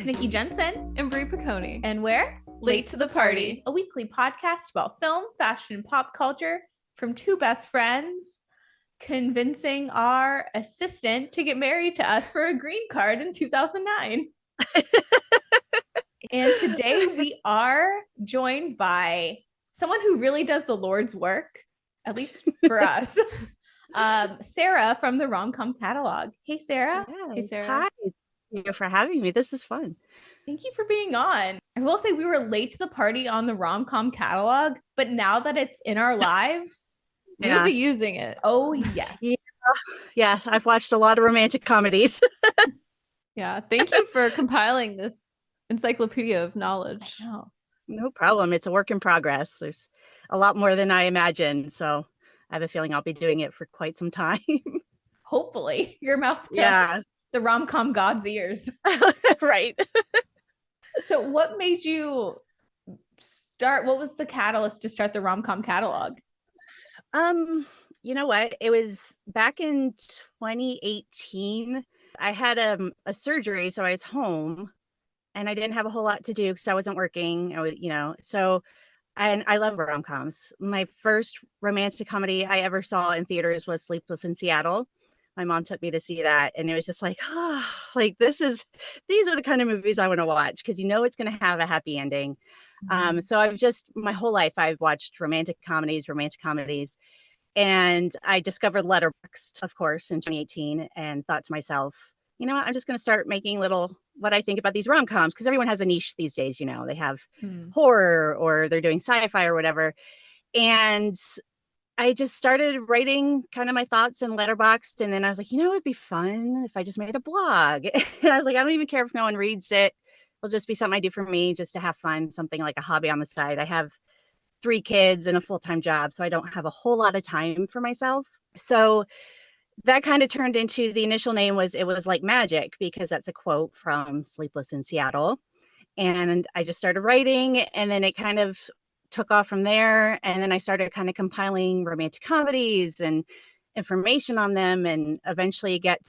It's Nikki Jensen and Brie Piccone. And we're Late to the Party, a weekly podcast about film, fashion, and pop culture from two best friends convincing our assistant to get married to us for a green card in 2009. And today we are joined by someone who really does the Lord's work, at least for us. Sarah from the Rom-Com Catalog. Hey, Sarah. Yes. Hey, Sarah. Hi. Thank you for having me. This is fun. Thank you for being on. I will say we were late to the party on the Rom-Com Catalog, but now that it's in our lives, we'll be using it. Oh, yes. Yeah, I've watched a lot of romantic comedies. Yeah, thank you for compiling this encyclopedia of knowledge. No problem. It's a work in progress. There's a lot more than I imagined, so I have a feeling I'll be doing it for quite some time. Hopefully, your mouth to the rom-com god's ears. Right. So what made you start? What was the catalyst to start the Rom-Com Catalog? You know what? It was back in 2018. I had a surgery, so I was home and I didn't have a whole lot to do because I wasn't working. And I love rom-coms. My first romantic comedy I ever saw in theaters was Sleepless in Seattle. My mom took me to see that, and it was just like, these are the kind of movies I want to watch because you know it's going to have a happy ending. Mm-hmm. So my whole life I've watched romantic comedies, and I discovered Letterboxd, of course, in 2018, and thought to myself, you know what, I'm just going to start making what I think about these rom-coms because everyone has a niche these days. You know, they have horror or they're doing sci-fi or whatever, and I just started writing kind of my thoughts in Letterboxd, and then I was like, it'd be fun if I just made a blog. And I was like, I don't even care if no one reads it. It'll just be something I do for me just to have fun, something like a hobby on the side. I have 3 kids and a full-time job, so I don't have a whole lot of time for myself. So that kind of turned into, the initial name was It Was Like Magic, because that's a quote from Sleepless in Seattle. And I just started writing, and then it kind of took off from there. And then I started kind of compiling romantic comedies and information on them. And eventually got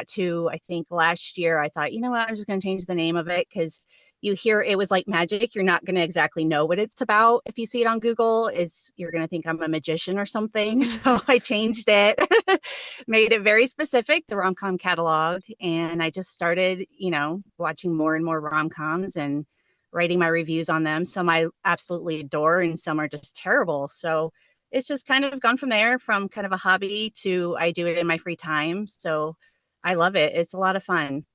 to, I think last year, I thought, you know what, I'm just going to change the name of it because you hear It Was Like Magic, you're not going to exactly know what it's about. If you see it on Google, you're going to think I'm a magician or something. So I changed it, made it very specific, the Rom-Com Catalog. And I just started, watching more and more rom-coms and writing my reviews on them. Some I absolutely adore and some are just terrible. So it's just kind of gone from there, from kind of a hobby to I do it in my free time. So I love it. It's a lot of fun.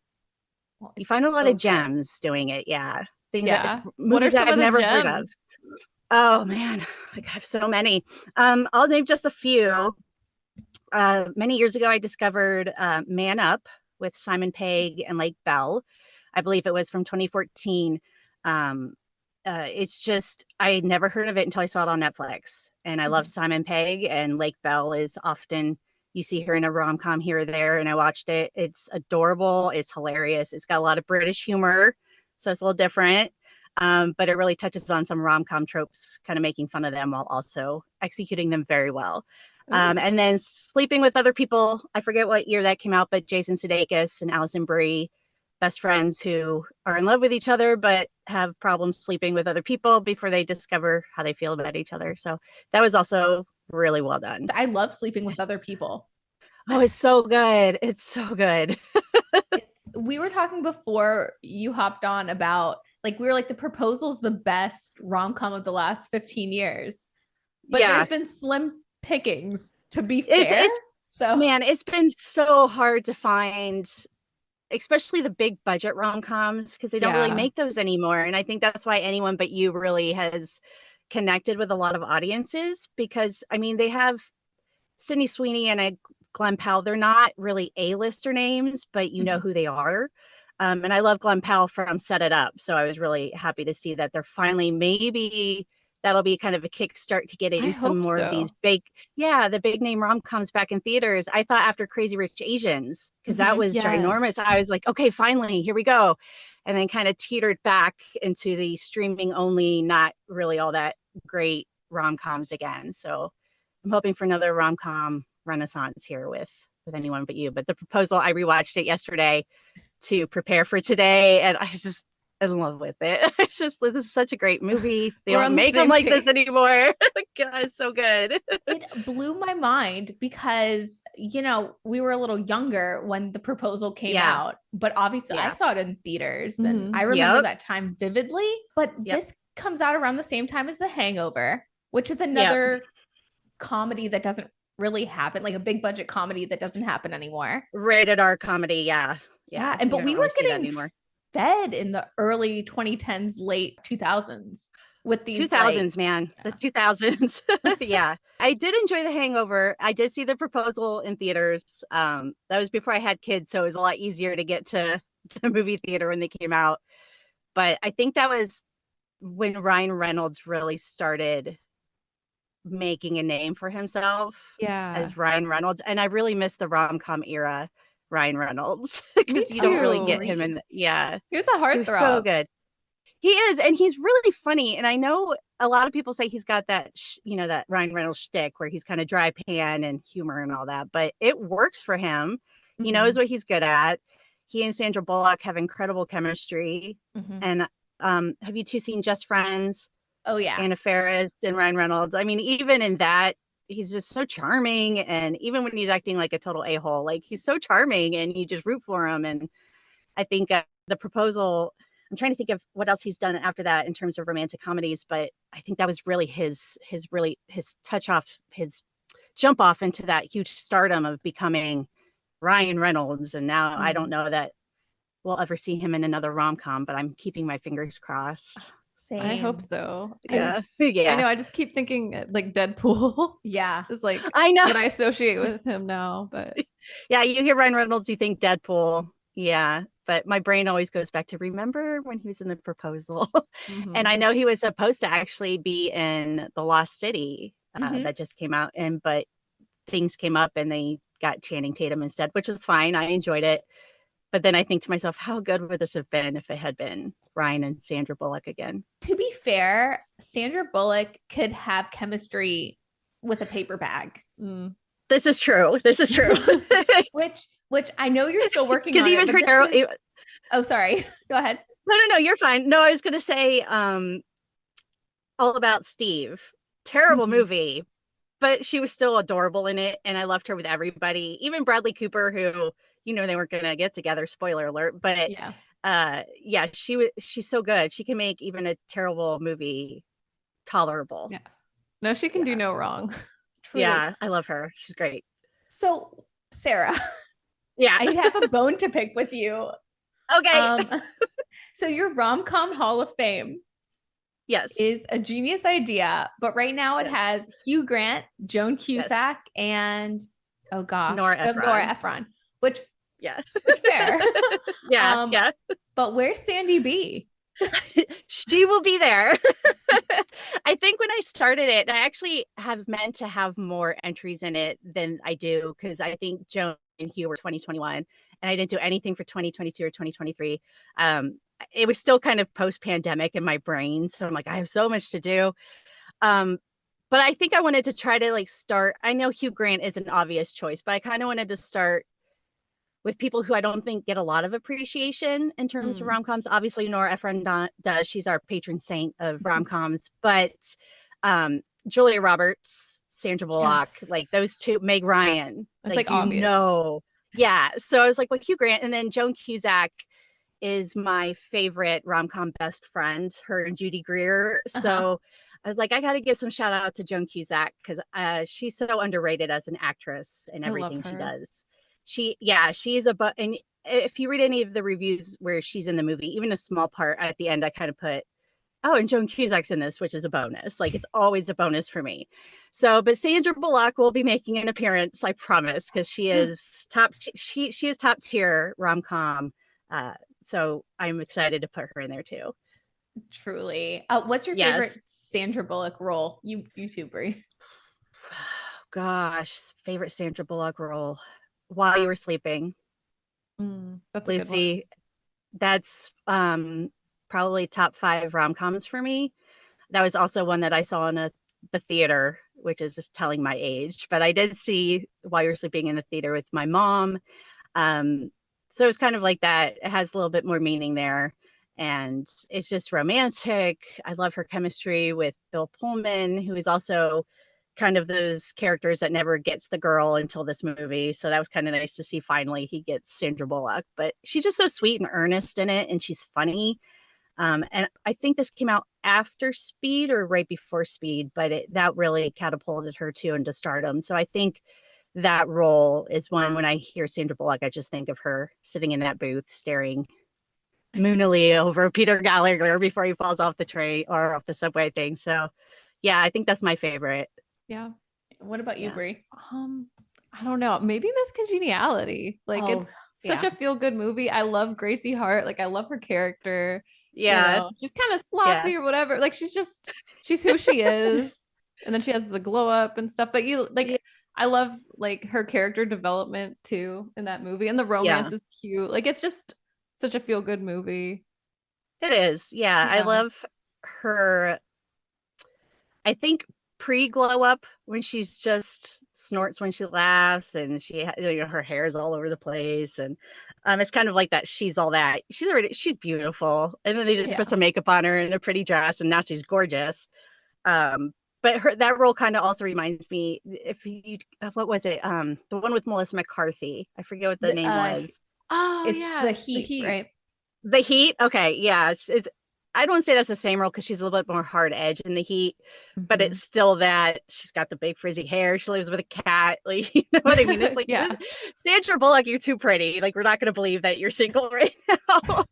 Well, you find a lot of gems doing it. Yeah. What are some I've of the never gems? heard of. Oh man, I have so many. I'll name just a few. Many years ago, I discovered Man Up with Simon Pegg and Lake Bell. I believe it was from 2014. It's just, I had never heard of it until I saw it on Netflix. And I love Simon Pegg, and Lake Bell is often, you see her in a rom-com here or there, and I watched it. It's adorable. It's hilarious. It's got a lot of British humor, so it's a little different. But it really touches on some rom-com tropes, kind of making fun of them while also executing them very well. And then Sleeping with Other People, I forget what year that came out, but Jason Sudeikis and Alison Brie, best friends who are in love with each other but have problems sleeping with other people before they discover how they feel about each other. So that was also really well done. I love Sleeping with Other People. Oh, it's so good. It's so good. We were talking before you hopped on about, we were like, The Proposal's the best rom-com of the last 15 years. But there's been slim pickings, to be fair. Man, it's been so hard to find, especially the big budget rom-coms, because they don't really make those anymore. And I think that's why Anyone But You really has connected with a lot of audiences, because they have Sydney Sweeney and Glenn Powell. They're not really A-lister names, but you know who they are. And I love Glenn Powell from Set It Up. So I was really happy to see that they're finally, maybe that'll be kind of a kickstart to get in some more of these the big name rom-coms back in theaters. I thought after Crazy Rich Asians, because that was ginormous, I was like, okay, finally, here we go. And then kind of teetered back into the streaming only, not really all that great rom-coms again. So I'm hoping for another rom-com renaissance here with Anyone But You. But The Proposal, I rewatched it yesterday to prepare for today, and in love with it. It's just, this is such a great movie. They We're don't on the make them same like this page. anymore. God, it's so good. It blew my mind because, we were a little younger when The Proposal came Yeah. out, but obviously I Yeah. saw it in theaters and Mhm. I remember Yep. that time vividly. But Yep. this comes out around the same time as The Hangover, which is Yep. another comedy that doesn't really happen, like a big budget comedy that doesn't happen anymore. Rated R comedy. Yeah. Yeah. You But don't we really were see that getting anymore. fed in the early 2010s, late 2000s with these 2000s, man. Yeah. The 2000s. Yeah. I did enjoy The Hangover. I did see The Proposal in theaters. That was before I had kids, so it was a lot easier to get to the movie theater when they came out. But I think that was when Ryan Reynolds really started making a name for himself as Ryan Reynolds. And I really miss the rom-com era Ryan Reynolds, because you don't really get him in. Yeah. He was a He was so heartthrob. good. He is, and he's really funny. And I know a lot of people say he's got that, that Ryan Reynolds shtick where he's kind of dry pan and humor and all that, but it works for him. He knows what he's good at. He and Sandra Bullock have incredible chemistry. And have you two seen Just Friends? Oh yeah. Anna Faris and Ryan Reynolds. I mean, even in that, he's just so charming. And even when he's acting like a total a-hole, like, he's so charming and you just root for him. And I think The Proposal, I'm trying to think of what else he's done after that in terms of romantic comedies, but I think that was really his touch off, his jump off into that huge stardom of becoming Ryan Reynolds. And now I don't know that we'll ever see him in another rom-com, but I'm keeping my fingers crossed. Same. I hope so. Yeah. I know. I just keep thinking like Deadpool. Yeah. It's like, I know what I associate with him now, but yeah, you hear Ryan Reynolds, you think Deadpool. Yeah. But my brain always goes back to, remember when he was in The Proposal? And I know he was supposed to actually be in The Lost City that just came out, but things came up and they got Channing Tatum instead, which was fine. I enjoyed it. But then I think to myself, how good would this have been if it had been Ryan and Sandra Bullock again? To be fair, Sandra Bullock could have chemistry with a paper bag. This is true. This is true. which I know you're still working on. Because even her. Oh, sorry. Go ahead. No, you're fine. No, I was going to say All About Steve. Terrible movie, but she was still adorable in it. And I loved her with everybody, even Bradley Cooper, who, they weren't going to get together. Spoiler alert. But she's so good. She can make even a terrible movie tolerable. Yeah. No, she can do no wrong. Truly. Yeah, I love her. She's great. So, Sarah. Yeah. I have a bone to pick with you. Okay. So your rom-com Hall of Fame is a genius idea, but right now it has Hugh Grant, Joan Cusack, and Nora Ephron, which fair. Yeah. But where's Sandy B? She will be there. I think when I started it, I actually have meant to have more entries in it than I do, because I think Joan and Hugh were 2021 and I didn't do anything for 2022 or 2023. It was still kind of post-pandemic in my brain, so I'm like, I have so much to do. But I think I wanted to try to start. I know Hugh Grant is an obvious choice, but I kind of wanted to start with people who I don't think get a lot of appreciation in terms of rom-coms. Obviously, Nora Ephron does. She's our patron saint of rom-coms. But Julia Roberts, Sandra Bullock, those two, Meg Ryan. It's obvious. Yeah. So I was like, well, Hugh Grant. And then Joan Cusack is my favorite rom-com best friend, her and Judy Greer. So I was like, I got to give some shout out to Joan Cusack, because she's so underrated as an actress and everything she does. She's and if you read any of the reviews where she's in the movie, even a small part at the end, I kind of put, and Joan Cusack's in this, which is a bonus. It's always a bonus for me. So, but Sandra Bullock will be making an appearance, I promise, because she is top. She is top tier rom-com. So I'm excited to put her in there too. Truly. What's your favorite Sandra Bullock role? You two, Brie. Gosh, favorite Sandra Bullock role. While You Were Sleeping. That's Lucy. A good one. That's probably top 5 rom-coms for me. That was also one that I saw in the theater, which is just telling my age. But I did see While You Were Sleeping in the theater with my mom. So it's kind of like that. It has a little bit more meaning there. and it's just romantic. I love her chemistry with Bill Pullman, who is also kind of those characters that never gets the girl until this movie. So that was kind of nice to see finally he gets Sandra Bullock. But she's just so sweet and earnest in it, and she's funny. And I think this came out after Speed or right before Speed, but that really catapulted her too into stardom. So I think that role is one, when I hear Sandra Bullock, I just think of her sitting in that booth staring moonily over Peter Gallagher before he falls off the train or off the subway thing. So yeah, I think that's my favorite. Yeah. What about you, Yeah. Brie? I don't know. Maybe Miss Congeniality. Like Oh, it's such a feel good movie. I love Gracie Hart. Like I love her character. Yeah. You know, she's kind of sloppy or whatever. Like she's who she is. And then she has the glow up and stuff. But I love like her character development too in that movie. And the romance is cute. Like it's just such a feel good movie. It is. Yeah. I love her. I think pre-glow up, when she's just snorts when she laughs, and she her hair's all over the place, and it's kind of like that she's all that. She's beautiful, and then they just put some makeup on her and a pretty dress, and now she's gorgeous. But that role kind of also reminds me, if you what was it, the one with Melissa McCarthy, I forget what the name was. It's the Heat, right? The Heat. Okay, yeah, I don't say that's the same role because she's a little bit more hard edge in The Heat, but it's still that she's got the big frizzy hair. She lives with a cat. Like, you know what I mean? It's like, Sandra Bullock, you're too pretty. Like, we're not going to believe that you're single right now.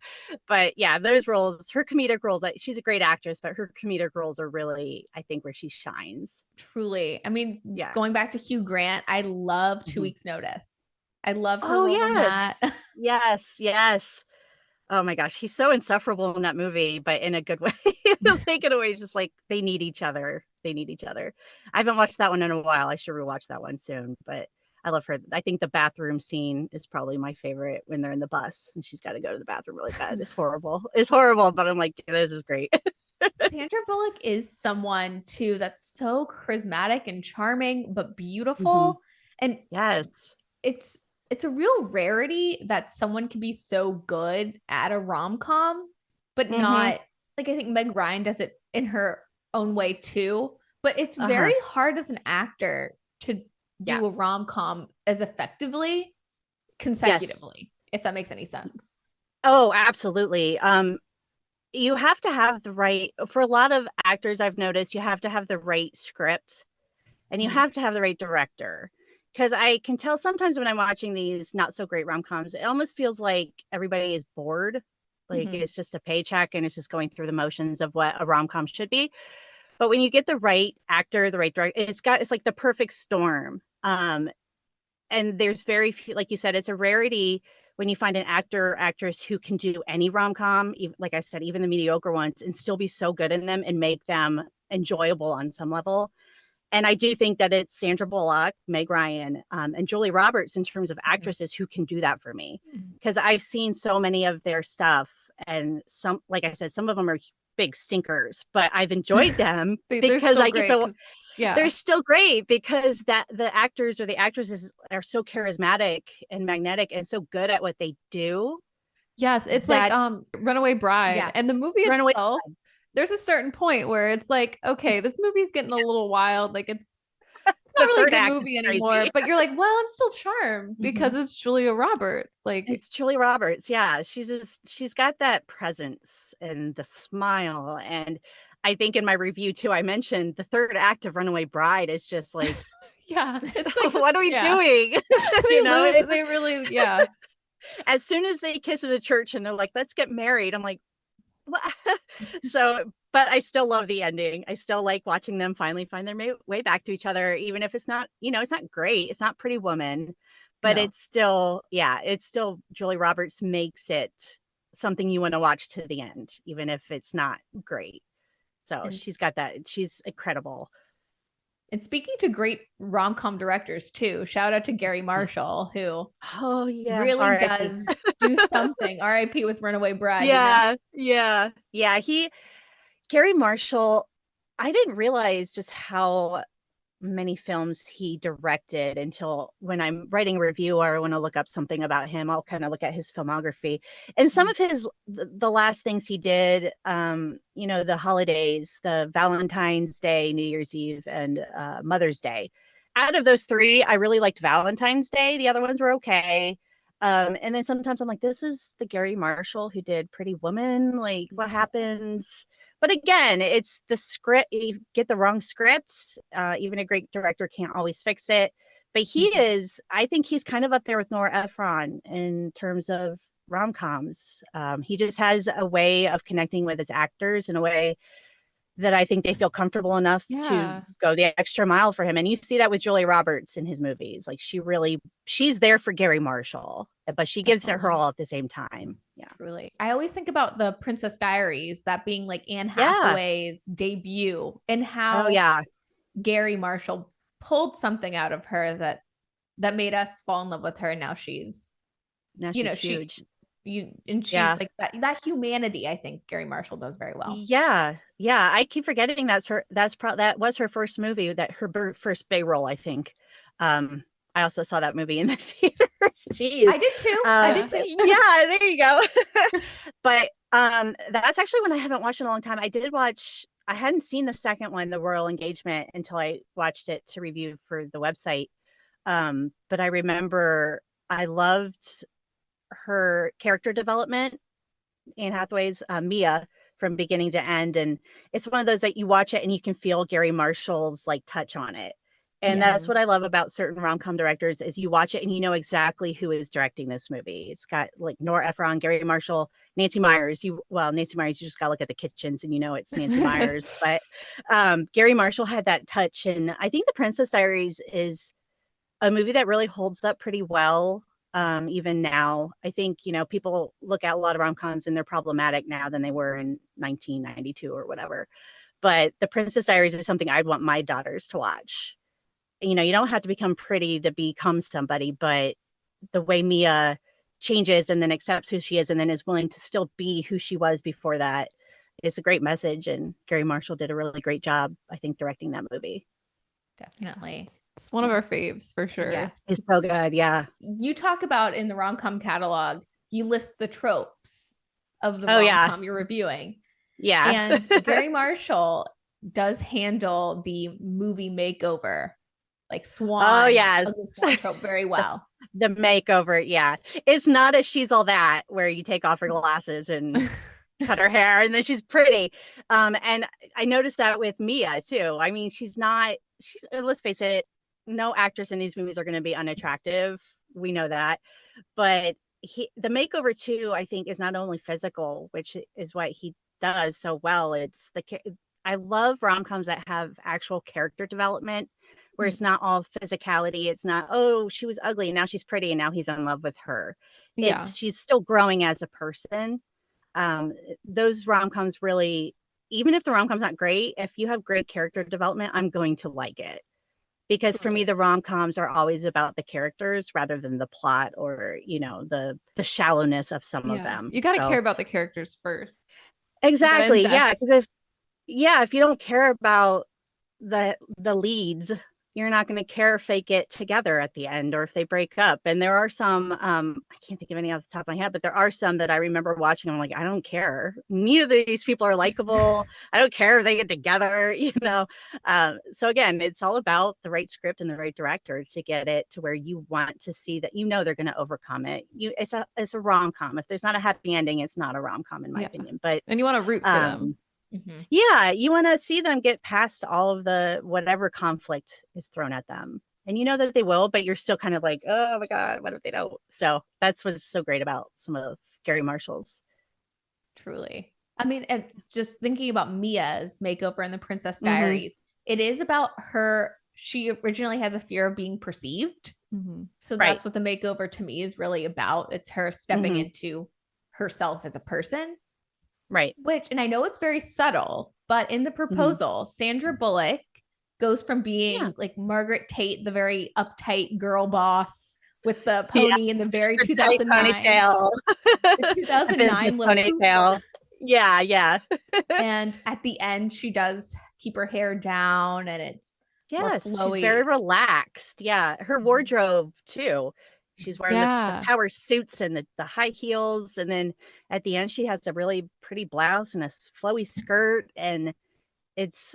But yeah, those roles, her comedic roles, she's a great actress, but her comedic roles are really, I think, where she shines. Truly. I mean, going back to Hugh Grant, I love 2 Weeks Notice. I love her role in that. Yes. Oh my gosh, he's so insufferable in that movie, but in a good way. Like in a way, just like they need each other. I haven't watched that one in a while. I should rewatch that one soon, but I love her. I think the bathroom scene is probably my favorite, when they're in the bus and she's got to go to the bathroom really bad. It's horrible. But I'm like, this is great. Sandra Bullock is someone too that's so charismatic and charming, but beautiful. And it's a real rarity that someone can be so good at a rom-com, but not like, I think Meg Ryan does it in her own way too. But it's very hard as an actor to do a rom-com as effectively consecutively, if that makes any sense. Oh, absolutely. You have to have the right, for a lot of actors I've noticed, you have to have the right script, and you have to have the right director. Because I can tell sometimes when I'm watching these not so great rom-coms, it almost feels like everybody is bored. Like it's just a paycheck and it's just going through the motions of what a rom-com should be. But when you get the right actor, the right director, it's like the perfect storm. And there's very few, like you said, it's a rarity when you find an actor or actress who can do any rom-com, like I said, even the mediocre ones, and still be so good in them and make them enjoyable on some level. And I do think that it's Sandra Bullock, Meg Ryan, and Julie Roberts in terms of actresses who can do that for me. Because I've seen so many of their stuff, and some, like I said, some of them are big stinkers, but I've enjoyed them because I get to. They're still great because that the actors or the actresses are so charismatic and magnetic and so good at what they do. Yes, it's like Runaway Bride, and the movie itself. There's a certain point where it's like, okay, this movie's getting a little wild. Like it's not really a good movie anymore, but you're like, well, I'm still charmed because it's Julia Roberts. Like it's Julia Roberts. Yeah. She's got that presence and the smile. And I think in my review too, I mentioned the third act of Runaway Bride is just like, it's like, what are we doing? You know, they really, as soon as they kiss in the church and they're like, let's get married. I'm like, so, but I still love the ending. I still like watching them finally find their way back to each other, even if it's not, it's not great. It's not Pretty Woman, but it's still, Julie Roberts makes it something you want to watch to the end, even if it's not great. So she's got that. She's incredible. And speaking to great rom-com directors too, shout out to Gary Marshall, who really does do something. R.I.P. with Runaway Bride. Yeah. Gary Marshall, I didn't realize just how many films he directed until when I'm writing a review or I want to look up something about him, I'll kind of look at his filmography. And some of his, the last things he did, you know, the holidays, the Valentine's Day, New Year's Eve, and Mother's Day. Out of those three, I really liked Valentine's Day. The other ones were okay. And then sometimes I'm like, this is the Gary Marshall who did Pretty Woman. Like, what happens? But again, it's the script. You get the wrong script. Even a great director can't always fix it. But he is, I think he's kind of up there with Nora Ephron in terms of rom-coms. He just has a way of connecting with his actors in a way that I think they feel comfortable enough to go the extra mile for him. And you see that with Julia Roberts in his movies. Like she's there for Gary Marshall, but she gives it her all at the same time. Yeah. Truly. I always think about the Princess Diaries, that being like Anne Hathaway's debut, and how Gary Marshall pulled something out of her that made us fall in love with her. And now she's huge. She's like that humanity. I think Gary Marshall does very well. Yeah. I keep forgetting that was her first movie, her first big role, I think. I also saw that movie in the theaters. Jeez. I did too. Yeah, there you go. But that's actually one I haven't watched in a long time. I hadn't seen the second one, The Royal Engagement, until I watched it to review for the website. But I remember I loved her character development, Anne Hathaway's Mia, from beginning to end. And it's one of those that you watch it and you can feel Gary Marshall's like touch on it. And that's what I love about certain rom-com directors, is you watch it and you know exactly who is directing this movie. It's got like Nora Ephron, Gary Marshall, Nancy Myers. Nancy Myers, you just got to look at the kitchens and you know it's Nancy Myers. But Gary Marshall had that touch. And I think The Princess Diaries is a movie that really holds up pretty well. Even now, I think, people look at a lot of rom-coms and they're problematic now than they were in 1992 or whatever. But The Princess Diaries is something I'd want my daughters to watch. You don't have to become pretty to become somebody, but the way Mia changes and then accepts who she is and then is willing to still be who she was before that is a great message. And Gary Marshall did a really great job, I think, directing that movie. Definitely. It's one of our faves for sure. Yes. It's so good. Yeah. You talk about in the Rom-Com Catalog, you list the tropes of the rom-com you're reviewing. Yeah. And Gary Marshall does handle the movie makeover, like Swan. Oh, yes. Swan trope very well. The makeover. Yeah. It's not a She's All That where you take off her glasses and cut her hair and then she's pretty. And I noticed that with Mia too. I mean, let's face it, no actress in these movies are going to be unattractive. We know that. But the makeover too, I think, is not only physical, which is what he does so well. I love rom-coms that have actual character development, where it's not all physicality. It's not, oh, she was ugly and now she's pretty and now he's in love with her. She's still growing as a person. Those rom-coms really, even if the rom-com's not great, if you have great character development, I'm going to like it. Because for me, the rom-coms are always about the characters rather than the plot or, the shallowness of some of them. You got to care about the characters first. Exactly. Yeah. Because if you don't care about the leads, you're not going to care if they get together at the end or if they break up. And there are some, I can't think of any off the top of my head, but there are some that I remember watching. I'm like, I don't care. Neither of these people are likable. I don't care if they get together, So again, it's all about the right script and the right director to get it to where you want to see that, they're going to overcome it. It's a rom-com. If there's not a happy ending, it's not a rom-com in my opinion. And you want to root for them. Mm-hmm. Yeah, you want to see them get past all of the whatever conflict is thrown at them. And you know that they will, but you're still kind of like, oh my God, what if they don't? So that's what's so great about some of Gary Marshall's. Truly. I mean, and just thinking about Mia's makeover in The Princess Diaries, it is about her. She originally has a fear of being perceived. Mm-hmm. So that's what the makeover to me is really about. It's her stepping into herself as a person. Right. And I know it's very subtle, but in the proposal, Sandra Bullock goes from being like Margaret Tate, the very uptight girl boss with the pony in the very 2009 ponytail. The 2009 ponytail. Yeah. And at the end, she does keep her hair down, and it's Yes, she's very relaxed. Yeah, her wardrobe too. She's wearing the power suits and the high heels, and then at the end she has a really pretty blouse and a flowy skirt, and it's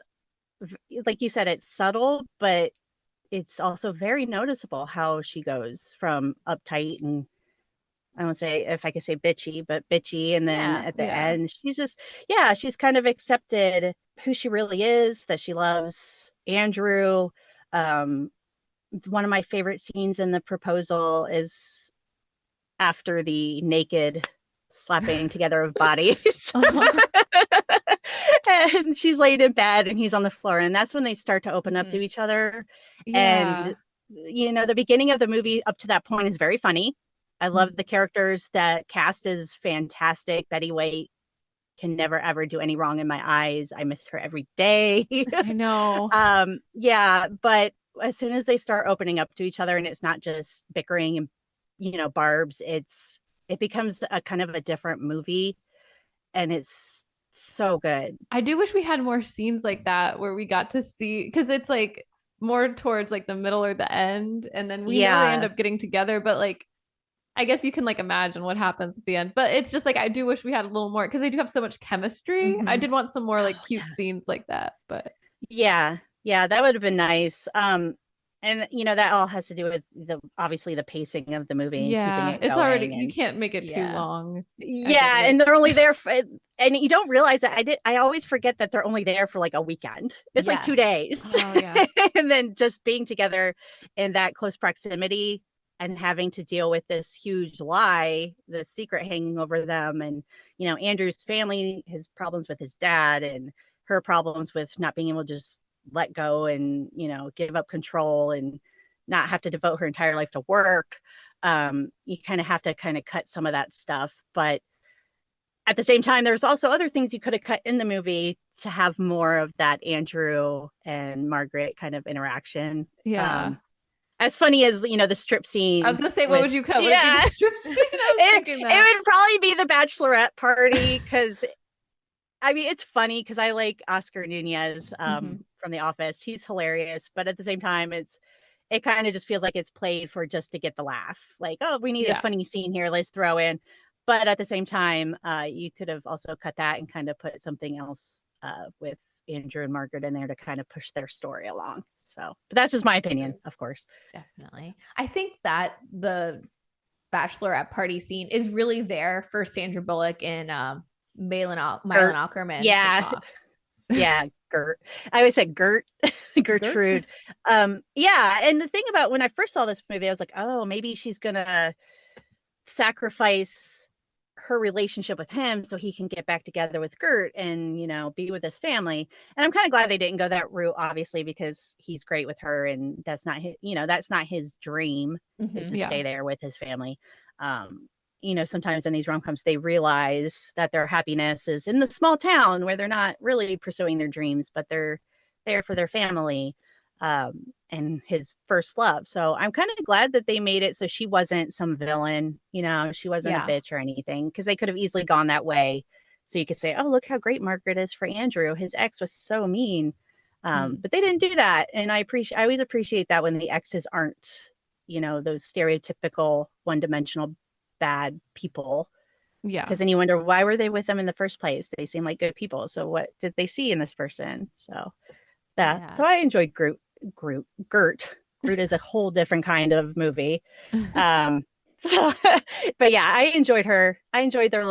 like you said, it's subtle, but it's also very noticeable how she goes from uptight and I won't say if I could say bitchy, but bitchy. And then at the end, she's just, she's kind of accepted who she really is, that she loves Andrew. One of my favorite scenes in the proposal is after the naked slapping together of bodies. And she's laid in bed and he's on the floor. And that's when they start to open up to each other. And, the beginning of the movie up to that point is very funny. I love the characters. That cast is fantastic. Betty White can never ever do any wrong in my eyes. I miss her every day. I know. But as soon as they start opening up to each other and it's not just bickering and barbs, it becomes a kind of a different movie, and it's so good. I do wish we had more scenes like that where we got to see, because it's like more towards like the middle or the end, and then we really end up getting together, but like I guess you can like imagine what happens at the end, but it's just like I do wish we had a little more, because they do have so much chemistry. I did want some more like cute scenes like that, but that would have been nice. And that all has to do with obviously the pacing of the movie. Yeah, keeping it it's going, already you can't make it too long. And they're only there for, and you don't realize that. I always forget that they're only there for like a weekend. It's like 2 days. And then just being together in that close proximity and having to deal with this huge lie, the secret hanging over them. And, Andrew's family, his problems with his dad, and her problems with not being able to just let go and, give up control and not have to devote her entire life to work. You kind of have to cut some of that stuff. But at the same time, there's also other things you could have cut in the movie to have more of that Andrew and Margaret kind of interaction. As funny as, the strip scene. I was going to say, what would you cut? Would it be the strip scene? It would probably be the bachelorette party, because, I mean, it's funny because I like Oscar Nunez from The Office. He's hilarious. But at the same time, it kind of just feels like it's played for just to get the laugh. Like, oh, we need a funny scene here. Let's throw in. But at the same time, you could have also cut that and kind of put something else with Andrew and Margaret in there to kind of push their story along. So, but that's just my opinion, of course. Definitely. I think that the bachelorette party scene is really there for Sandra Bullock and Malin Ackerman. Gert. I always said Gert. Gertrude. And the thing about when I first saw this movie, I was like, oh, maybe she's gonna sacrifice her relationship with him so he can get back together with Gert and, be with his family. And I'm kind of glad they didn't go that route, obviously, because he's great with her and that's not his dream is to stay there with his family. Sometimes in these rom-coms, they realize that their happiness is in the small town where they're not really pursuing their dreams, but they're there for their family. And his first love. So I'm kind of glad that they made it so she wasn't some villain, she wasn't a bitch or anything, because they could have easily gone that way. So you could say, oh, look how great Margaret is for Andrew. His ex was so mean. But they didn't do that. And I always appreciate that when the exes aren't, those stereotypical one-dimensional bad people. Because then you wonder, why were they with them in the first place? They seem like good people. So what did they see in this person? So so I enjoyed Gert. Gert is a whole different kind of movie. But I enjoyed her. I enjoyed their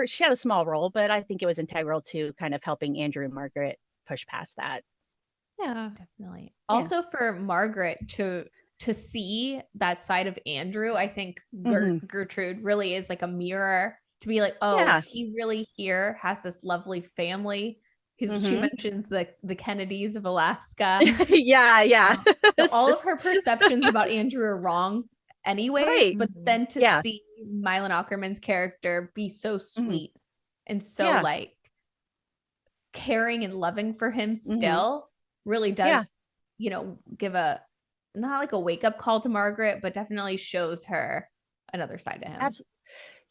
she had a small role, but I think it was integral to kind of helping Andrew and Margaret push past that. Yeah, definitely. Also for Margaret to see that side of Andrew, I think Gertrude really is like a mirror to be like, he really here has this lovely family. Because she mentions the Kennedys of Alaska. So all of her perceptions about Andrew are wrong anyways. But then to see Malin Ackerman's character be so sweet and so like caring and loving for him still really does, give a not like a wake up call to Margaret, but definitely shows her another side to him. Absolutely.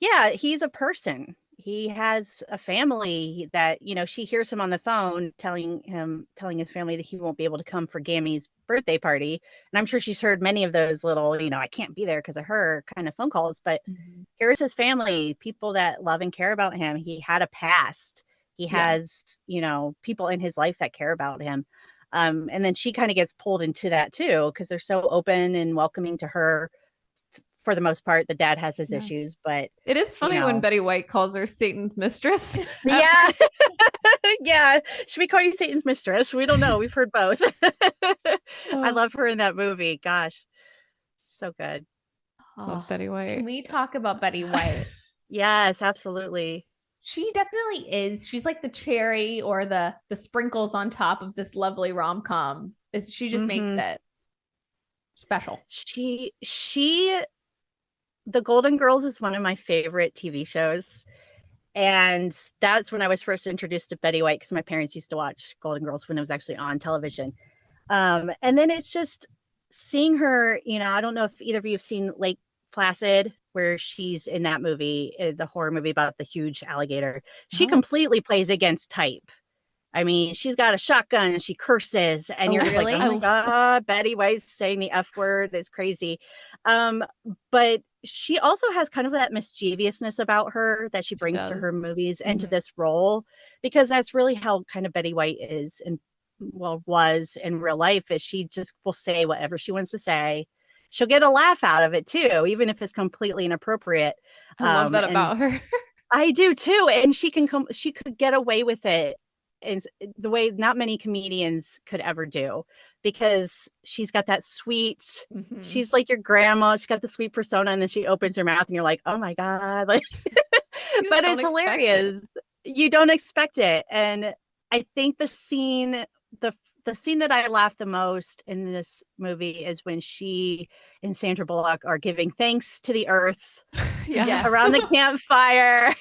Yeah, he's a person. he has a family that, she hears him on the phone telling his family that he won't be able to come for Gammy's birthday party. And I'm sure she's heard many of those little, I can't be there because of her kind of phone calls. But here's his family, people that love and care about him. He had a past. He has, people in his life that care about him. And then she kind of gets pulled into that too, because they're so open and welcoming to her. For the most part, the dad has his issues, but it is funny when Betty White calls her Satan's mistress. Yeah. Yeah. Should we call you Satan's mistress? We don't know. We've heard both. I love her in that movie. Gosh, so good. Love Betty White. Can we talk about Betty White? Yes, absolutely. She definitely is. She's like the cherry or the sprinkles on top of this lovely rom-com. She just makes it special. The Golden Girls is one of my favorite TV shows. And that's when I was first introduced to Betty White, because my parents used to watch Golden Girls when it was actually on television. And then it's just seeing her, I don't know if either of you have seen Lake Placid, where she's in that movie, the horror movie about the huge alligator. She completely plays against type. I mean, she's got a shotgun and she curses, and you're really? Like, oh my God, Betty White's saying the F word. It's crazy. But she also has kind of that mischievousness about her that she brings to her movies and to this role, because that's really how kind of Betty White is and was in real life. Is she just will say whatever she wants to say. She'll get a laugh out of it too, even if it's completely inappropriate. I love that about her. I do too. And she could get away with it in the way not many comedians could ever do, because she's got that sweet, she's like your grandma. She's got the sweet persona, and then she opens her mouth and you're like, oh my God. Like, but it's hilarious. You don't expect it. And I think the scene that I laughed the most in this movie is when she and Sandra Bullock are giving thanks to the earth around the campfire.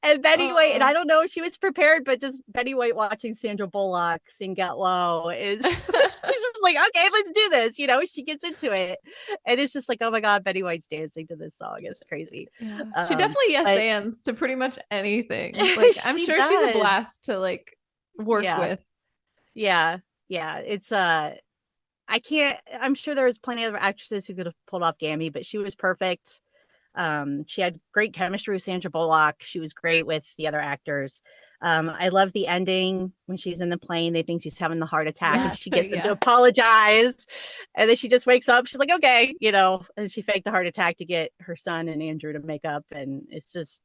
And Betty White, and I don't know if she was prepared, but just Betty White watching Sandra Bullock sing Get Low is she's just like, okay, let's do this. She gets into it. And it's just like, oh my God, Betty White's dancing to this song. It's crazy. Yeah. She definitely ands to pretty much anything. Like, I'm sure she's a blast to like work with. Yeah. It's I'm sure there was plenty of other actresses who could have pulled off Gammy, but she was perfect. She had great chemistry with Sandra Bullock. She was great with the other actors. I love the ending when she's in the plane. They think she's having the heart attack, and she gets them to apologize. And then she just wakes up. She's like, okay, and she faked the heart attack to get her son and Andrew to make up. And it's just,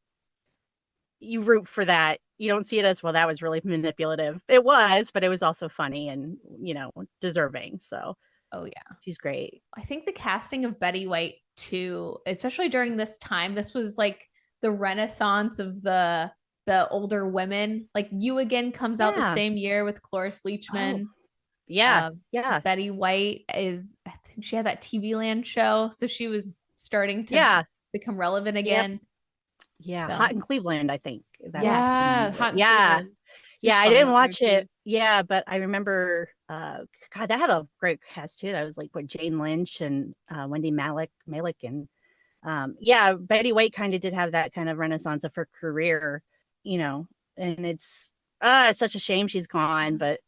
you root for that. You don't see it as, well, that was really manipulative. It was, but it was also funny and, deserving. So, oh yeah, she's great. I think the casting of Betty White too, especially during this time, this was like the renaissance of the older women. Like You Again comes out the same year with Cloris Leachman. Betty White I think she had that TV Land show, so she was starting to become relevant again. So. Hot in Cleveland, I think. Hot in Cleveland. I didn't watch it. Yeah, but I remember, God, that had a great cast too. That was like Jane Lynch and Wendy Malick, and Betty White kind of did have that kind of renaissance of her career, and it's such a shame she's gone. But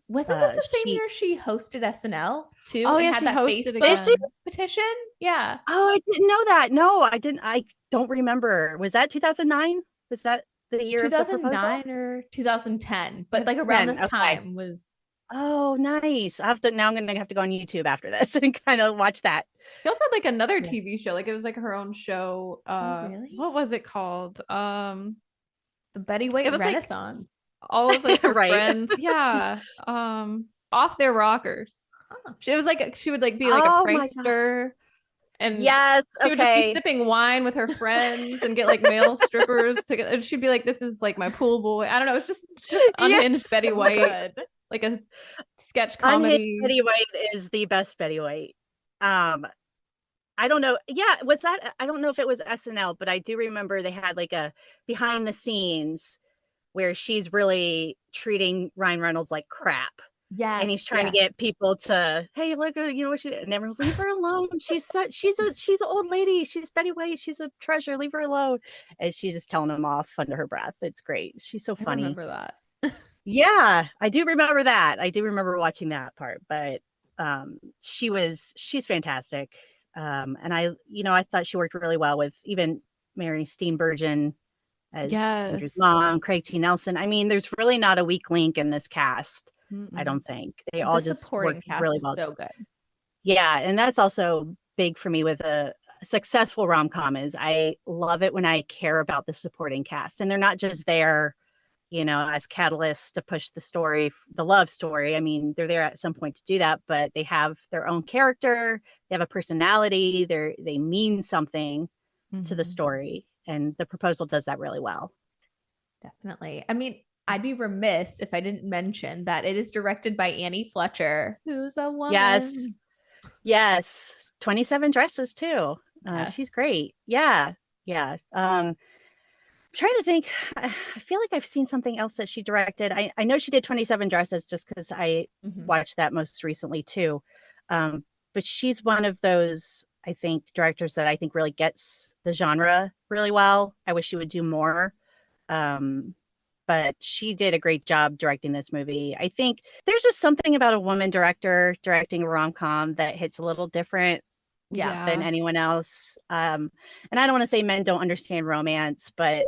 wasn't this the same year she hosted SNL too? Oh and yeah, had she that hosted Facebook petition. Yeah. Oh, I didn't know that. No, I didn't. I don't remember. Was that 2009? Was that the year 2009 or 2010? But like around this time was. Oh, nice. Now I'm gonna have to go on YouTube after this and kind of watch that. She also had like another TV show, like it was like her own show. Really? What was it called? The Betty White Renaissance. Like, all of like her friends, off their rockers. It was like she would like be like a prankster. And she would just be sipping wine with her friends and get like male strippers to get, and she'd be like, this is like my pool boy. I don't know. It's just unhinged Betty White, like a sketch comedy. Unhinged Betty White is the best Betty White. I don't know. Yeah, was that? I don't know if it was SNL, but I do remember they had like a behind the scenes where she's really treating Ryan Reynolds like crap. Yes. And he's trying to get people to, hey, look, you know what she did? And everyone's, leave her alone. She's an old lady. She's Betty White. She's a treasure. Leave her alone. And she's just telling him off under her breath. It's great. She's so funny. I remember that. Yeah, I do remember that. I do remember watching that part, but she's fantastic. And I thought she worked really well with even Mary Steenburgen as Andrew's mom, Craig T. Nelson. I mean, there's really not a weak link in this cast. I don't think they all just work really well. So good. Yeah, and that's also big for me with a successful rom-com is I love it when I care about the supporting cast, and they're not just there, as catalysts to push the story, the love story. I mean, they're there at some point to do that, but they have their own character, they have a personality, they mean something to the story, and The Proposal does that really well. Definitely. I mean, I'd be remiss if I didn't mention that it is directed by Annie Fletcher, who's a woman. Yes. 27 Dresses too. Yes. She's great. Yeah. I'm trying to think. I feel like I've seen something else that she directed. I know she did 27 Dresses just because I watched that most recently too. But she's one of those, I think, directors that I think really gets the genre really well. I wish she would do more. But she did a great job directing this movie. I think there's just something about a woman director directing a rom-com that hits a little different than anyone else. And I don't want to say men don't understand romance, but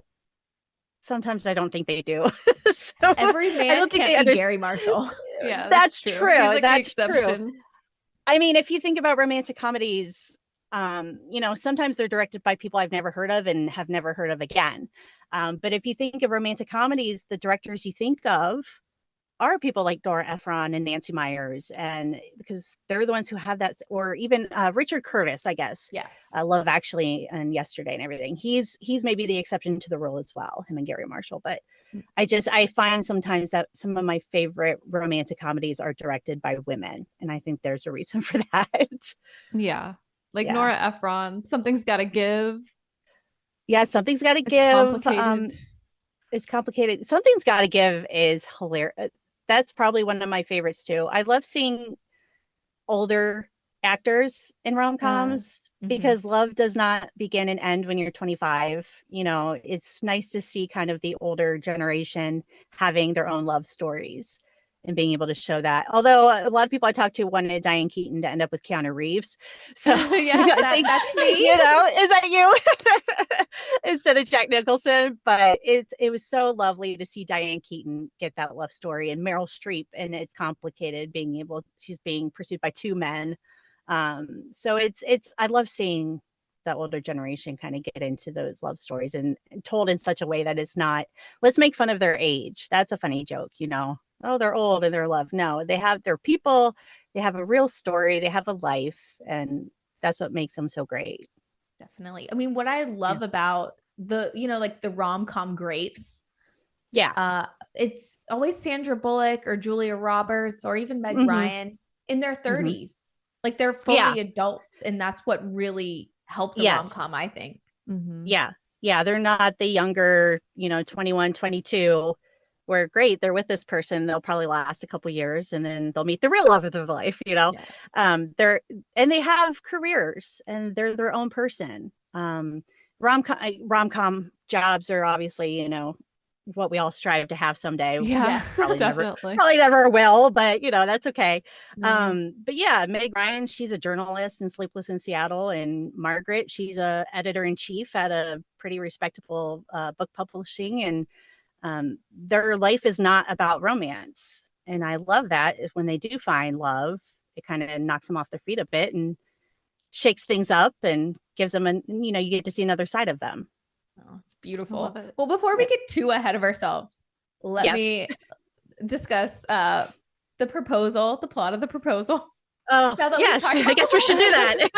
sometimes I don't think they do. So every man I don't think can't be Gary Marshall. Yeah, that's true. Like that's true. I mean, if you think about romantic comedies, sometimes they're directed by people I've never heard of and have never heard of again. But if you think of romantic comedies, the directors you think of are people like Nora Ephron and Nancy Meyers, and because they're the ones who have that, or even Richard Curtis, I guess. Yes. Love Actually and Yesterday and everything. He's maybe the exception to the rule as well, him and Gary Marshall. But I find sometimes that some of my favorite romantic comedies are directed by women, and I think there's a reason for that. Yeah. Like Nora Ephron, Something's Gotta Give. Yeah, Something's Gotta Give. It's complicated. Something's Gotta Give is hilarious. That's probably one of my favorites too. I love seeing older actors in rom-coms because love does not begin and end when you're 25. It's nice to see kind of the older generation having their own love stories and being able to show that. Although a lot of people I talked to wanted Diane Keaton to end up with Keanu Reeves. So that's me. Is that you? Instead of Jack Nicholson. But it was so lovely to see Diane Keaton get that love story, and Meryl Streep, and it's complicated she's being pursued by two men. So it's I love seeing the older generation kind of get into those love stories and told in such a way that it's not, let's make fun of their age. That's a funny joke, oh, they're old and they're loved. No, they're people, they have a real story, they have a life, and that's what makes them so great. Definitely. I mean, what I love about the, like the rom-com greats. Yeah. It's always Sandra Bullock or Julia Roberts or even Meg Ryan in their 30s. Like they're fully adults, and that's what really helps a rom-com, I think. Yeah. They're not the younger, 21, 22. Where great, they're with this person, they'll probably last a couple years, and then they'll meet the real love of their life. They have careers, and they're their own person. Rom-com jobs are obviously, what we all strive to have someday. Yeah, probably never will, but that's okay. But yeah, Meg Ryan, she's a journalist in Sleepless in Seattle, and Margaret, she's a editor-in-chief at a pretty respectable book publishing, and their life is not about romance. And I love that when they do find love, it kind of knocks them off their feet a bit and shakes things up and gives them you get to see another side of them. Oh, it's beautiful. Well, before we get too ahead of ourselves, let me discuss the proposal, the plot of The Proposal. Oh, yes, I guess we should do that.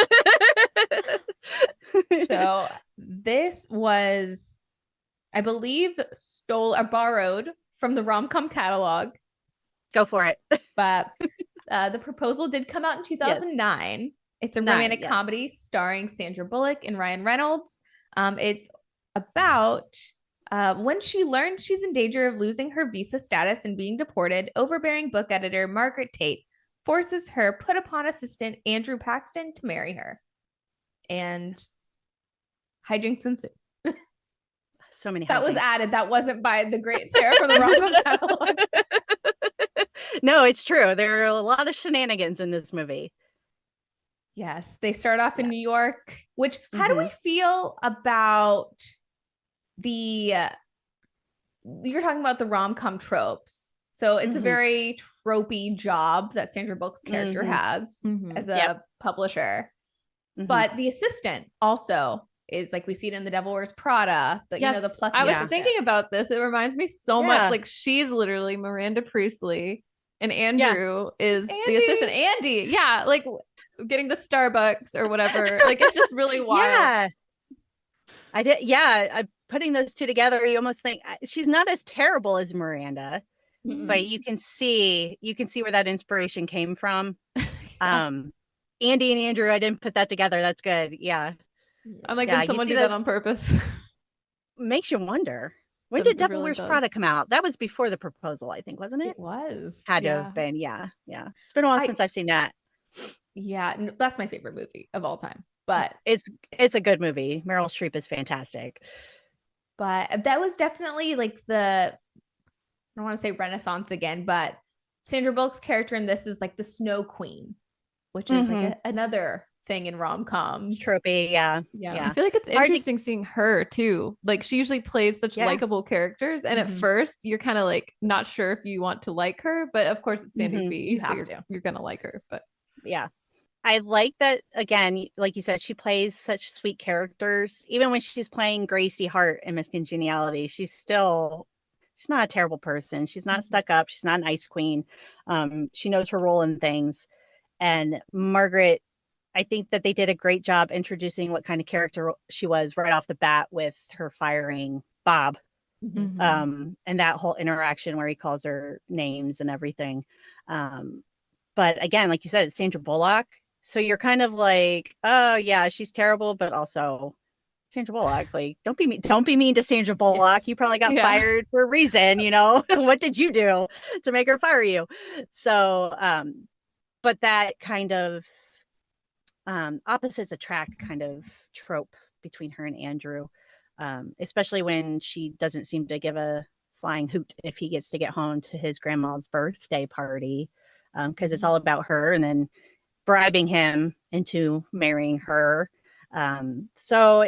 So this was, I believe, borrowed from the Rom-Com Catalog. Go for it. But The Proposal did come out in 2009. Yes. It's a romantic comedy starring Sandra Bullock and Ryan Reynolds. It's about When she learns she's in danger of losing her visa status and being deported, overbearing book editor Margaret Tate forces her put upon assistant Andrew Paxton to marry her. And hijinks ensue. So many hijinks. That was added. That wasn't by the great Sarah from the Rom Com Catalog. No, it's true. There are a lot of shenanigans in this movie. Yes. They start off in New York, which, how do we feel about you're talking about the rom-com tropes. So it's a very tropey job that Sandra Bullock's character has as a publisher. But the assistant also is like, we see it in The Devil Wears Prada. But you know, the plethora. I was thinking about this. It reminds me so much. Like, she's literally Miranda Priestley, and Andrew is the assistant. Andy, like getting the Starbucks or whatever. Like, it's just really wild. Yeah, I did. Yeah, putting those two together, you almost think she's not as terrible as Miranda, but you can see where that inspiration came from. Andy and Andrew, I didn't put that together. That's good. Yeah. I'm like, did someone do that on purpose? Makes you wonder. When did Devil Wears Prada come out? That was before The Proposal, I think, wasn't it? It was. Had to have been. Yeah. It's been a while since I've seen that. Yeah, that's my favorite movie of all time. But it's a good movie. Meryl Streep is fantastic. But that was definitely like I don't want to say Renaissance again, but Sandra Bullock's character in this is like the Snow Queen, which is like another thing in rom-coms. Tropey, yeah. I feel like it's interesting seeing her too. Like, she usually plays such likable characters, and at first you're kind of like not sure if you want to like her, but of course it's Sandra B, so you're gonna like her. But yeah, I like that, again, like you said, she plays such sweet characters. Even when she's playing Gracie Hart in Miss Congeniality, she's not a terrible person. She's not stuck up. She's not an ice queen. She knows her role in things. And Margaret, I think that they did a great job introducing what kind of character she was right off the bat with her firing Bob. And that whole interaction where he calls her names and everything. But again, like you said, it's Sandra Bullock. So you're kind of like, oh yeah, she's terrible, but also Sandra Bullock. Like, don't be mean to Sandra Bullock. You probably got fired for a reason, you know. What did you do to make her fire you? So but that kind of opposites attract kind of trope between her and Andrew, especially when she doesn't seem to give a flying hoot if he gets to get home to his grandma's birthday party, because it's all about her, and then bribing him into marrying her. So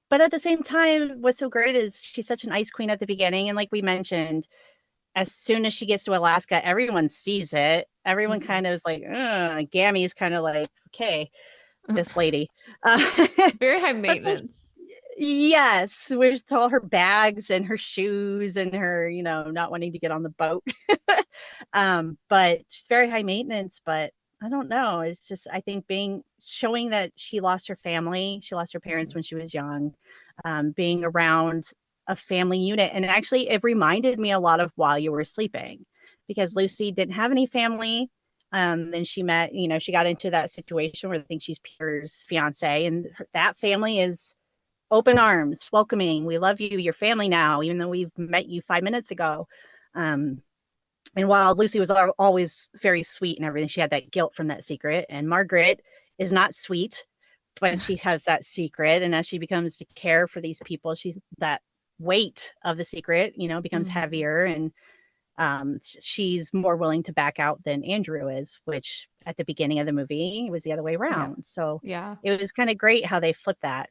but at the same time, what's so great is she's such an ice queen at the beginning. And like we mentioned, as soon as she gets to Alaska, everyone sees it. Everyone kind of is like, Gammy's kind of like, okay, this lady. Very high maintenance. Yes, with all her bags and her shoes and her, not wanting to get on the boat. But she's very high maintenance, but I don't know. It's just, I think showing that she lost her family. She lost her parents when she was young, being around a family unit. And actually, it reminded me a lot of While You Were Sleeping, because Lucy didn't have any family. Then she met, she got into that situation where I think she's Peter's fiance, and that family is open arms, welcoming. We love you. You're family now, even though we've met you 5 minutes ago. And while Lucy was always very sweet and everything, she had that guilt from that secret. And Margaret is not sweet, but she has that secret. And as she becomes to care for these people, that weight of the secret, becomes heavier. And she's more willing to back out than Andrew is, which at the beginning of the movie, it was the other way around. So it was kind of great how they flipped that.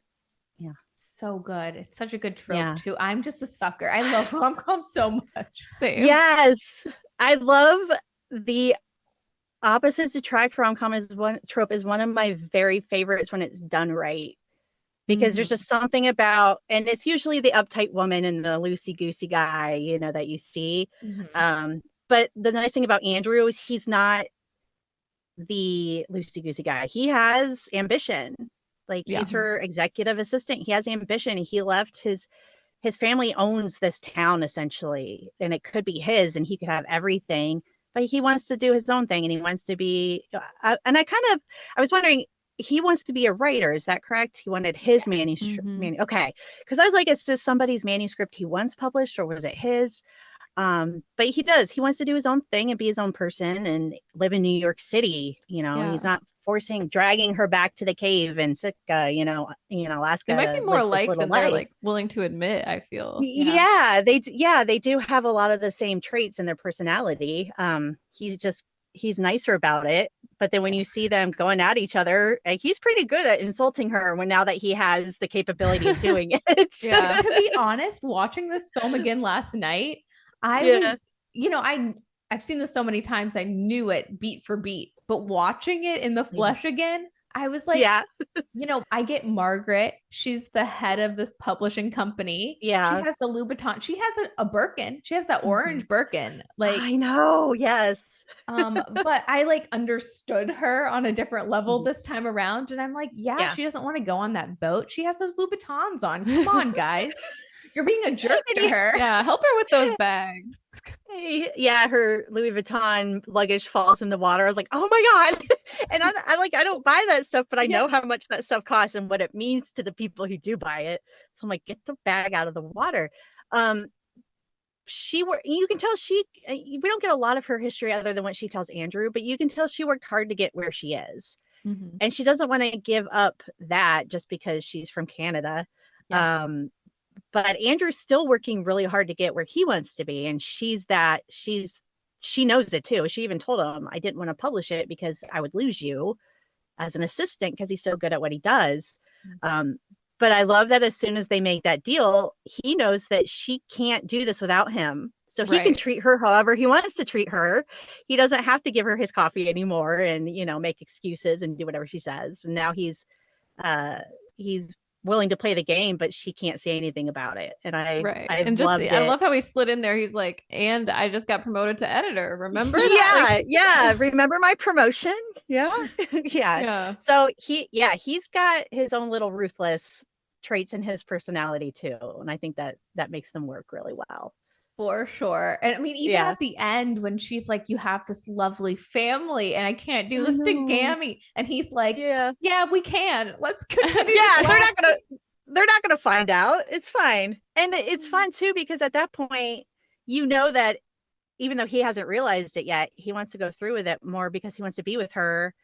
Yeah. So good. It's such a good trope too. I'm just a sucker. I love rom-com so much. Same. Yes. I love the opposites attract. Rom-com is one of my very favorites when it's done right. Because there's just something about, and it's usually the uptight woman and the loosey-goosey guy, that you see. But the nice thing about Andrew is he's not the loosey-goosey guy. He has ambition. Like, he's her executive assistant. He has ambition. He left his family owns this town essentially, and it could be his, and he could have everything, but he wants to do his own thing, and he wants to be. And I was wondering, he wants to be a writer. Is that correct? He wanted his manuscript. Okay. Because I was like, is this somebody's manuscript he once published, or was it his? But he does. He wants to do his own thing and be his own person and live in New York City. You know, he's not dragging her back to the cave in Sitka, Alaska. It might be more like than they're like willing to admit, I feel. Yeah, they do have a lot of the same traits in their personality. He's nicer about it. But then when you see them going at each other, he's pretty good at insulting her now that he has the capability of doing it. To be honest, watching this film again last night, I was, I've seen this so many times. I knew it beat for beat, but watching it in the flesh again, I was like, I get Margaret. She's the head of this publishing company. Yeah. She has the Louboutin. She has a Birkin. She has that orange Birkin. Like, I know. Yes. But I like understood her on a different level this time around. And I'm like, she doesn't want to go on that boat. She has those Louboutins on. Come on, guys. You're being a jerk to her. Yeah, help her with those bags. Yeah, her Louis Vuitton luggage falls in the water. I was like, oh my God. And I don't buy that stuff, but I know how much that stuff costs and what it means to the people who do buy it. So I'm like, get the bag out of the water. You can tell we don't get a lot of her history other than what she tells Andrew, but you can tell she worked hard to get where she is. And she doesn't want to give up that just because she's from Canada. But Andrew's still working really hard to get where he wants to be. And she knows it too. She even told him, I didn't want to publish it because I would lose you as an assistant because he's so good at what he does. But I love that as soon as they make that deal, he knows that she can't do this without him. So he can treat her however he wants to treat her. He doesn't have to give her his coffee anymore and, make excuses and do whatever she says. And now he's willing to play the game, but she can't say anything about it. And I love how he slid in there. He's like, and I just got promoted to editor. Remember? Remember my promotion? Yeah. So he's got his own little ruthless traits in his personality too. And I think that makes them work really well. For sure. And I mean, even at the end when she's like, you have this lovely family and I can't do this to Gammy. And he's like, yeah, we can. Let's continue. They're not gonna find out. It's fine. And it's fun too, because at that point, that even though he hasn't realized it yet, he wants to go through with it more because he wants to be with her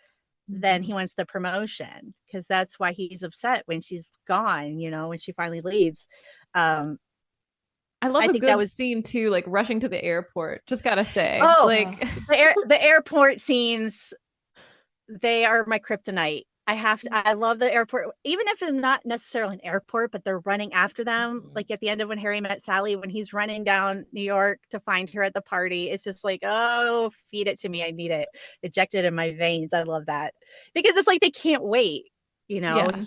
than he wants the promotion. Because that's why he's upset when she's gone, when she finally leaves. I love a good scene too, like rushing to the airport. Just gotta say, the airport scenes, they are my kryptonite. I love the airport, even if it's not necessarily an airport, but they're running after them. Like at the end of When Harry Met Sally, when he's running down New York to find her at the party, it's just like, oh, feed it to me. I need it. Ejected in my veins. I love that because it's like they can't wait.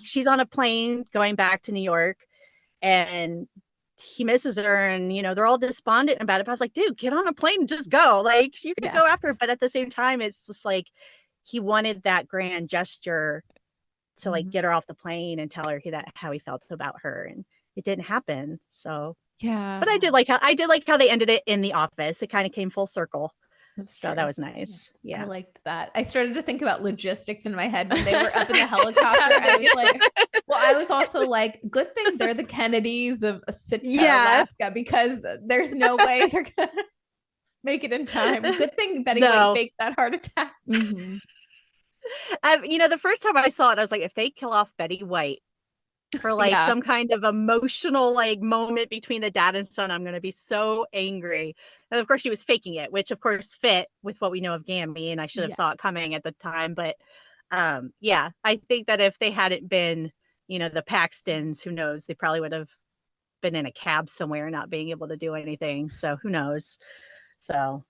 She's on a plane going back to New York, and he misses her, and they're all despondent about it. But I was like, dude, get on a plane and just go. Like you can go after her. But at the same time, it's just like he wanted that grand gesture to like get her off the plane and tell her how he felt about her, and it didn't happen. So but I did like how they ended it in the office. It kind of came full circle. So that was nice. Yeah. I liked that. I started to think about logistics in my head when they were up in the helicopter. I was like, I was also like, good thing they're the Kennedys of Sitka, Alaska, because there's no way they're gonna make it in time. Good thing Betty White faked that heart attack. The first time I saw it, I was like, if they kill off Betty White for like some kind of emotional like moment between the dad and son, I'm going to be so angry. And of course she was faking it, which of course fit with what we know of Gammy, and I should have saw it coming at the time. But I think that if they hadn't been, the Paxtons, who knows, they probably would have been in a cab somewhere not being able to do anything. So who knows? So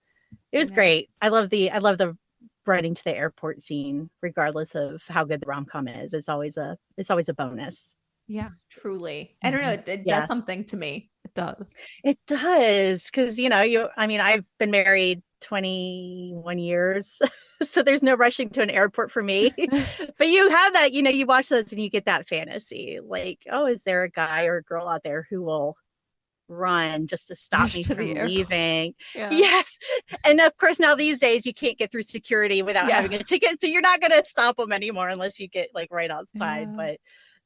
it was great. I love the running to the airport scene, regardless of how good the rom-com is. It's always a bonus. Yes, truly. I don't know. It does something to me. It does. Because, I've been married 21 years, so there's no rushing to an airport for me. But you have that, you watch those and you get that fantasy. Like, oh, is there a guy or a girl out there who will run just to stop me from leaving. Yeah. Yes. And of course, now these days you can't get through security without having a ticket. So you're not going to stop them anymore unless you get like right outside. But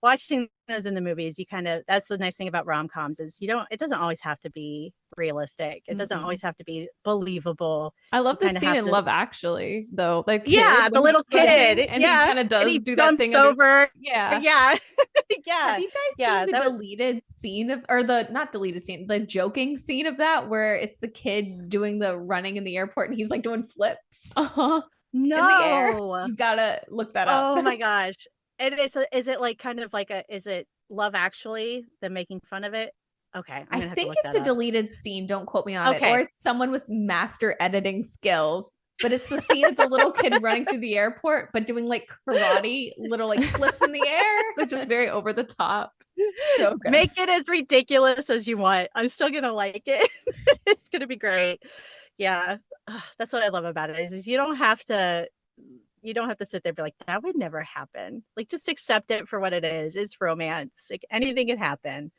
watching those in the movies, you kind of, that's the nice thing about rom-coms is it doesn't always have to be realistic. It doesn't always have to be believable. I love the scene in Love Actually, though. Like, the little kid, and he kind of does do that thing over. Yeah. Yeah. Have you guys seen the deleted scene of, or the not deleted scene, the joking scene of that where it's the kid doing the running in the airport and he's like doing flips no in the air? You gotta look that up. Oh my gosh. And is it like kind of like is it Love Actually, them making fun of it? Okay. I think it's a deleted scene. Don't quote me on it. Or it's someone with master editing skills. But it's the scene of the little kid running through the airport, but doing like karate, little like flips in the air. So just very over the top. So good. Make it as ridiculous as you want. I'm still gonna like it. It's gonna be great. Yeah. That's what I love about it is you don't have to sit there and be like, that would never happen. Like, just accept it for what it is. It's romance. Like, anything can happen.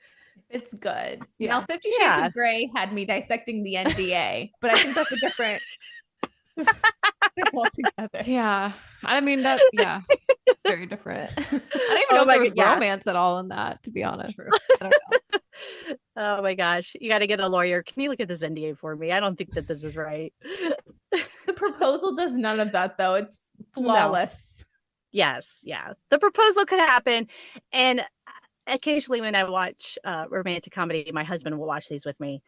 It's good. Yeah. Now, 50 Shades of Grey had me dissecting the NDA, but I think that's a different altogether. Yeah. I mean, it's very different. I don't even know if there was romance at all in that, to be honest. I don't know. Oh my gosh. You got to get a lawyer. Can you look at this NDA for me? I don't think that this is right. The proposal does none of that, though. It's flawless. No. Yes. Yeah. The proposal could happen. And occasionally when I watch romantic comedy, my husband will watch these with me.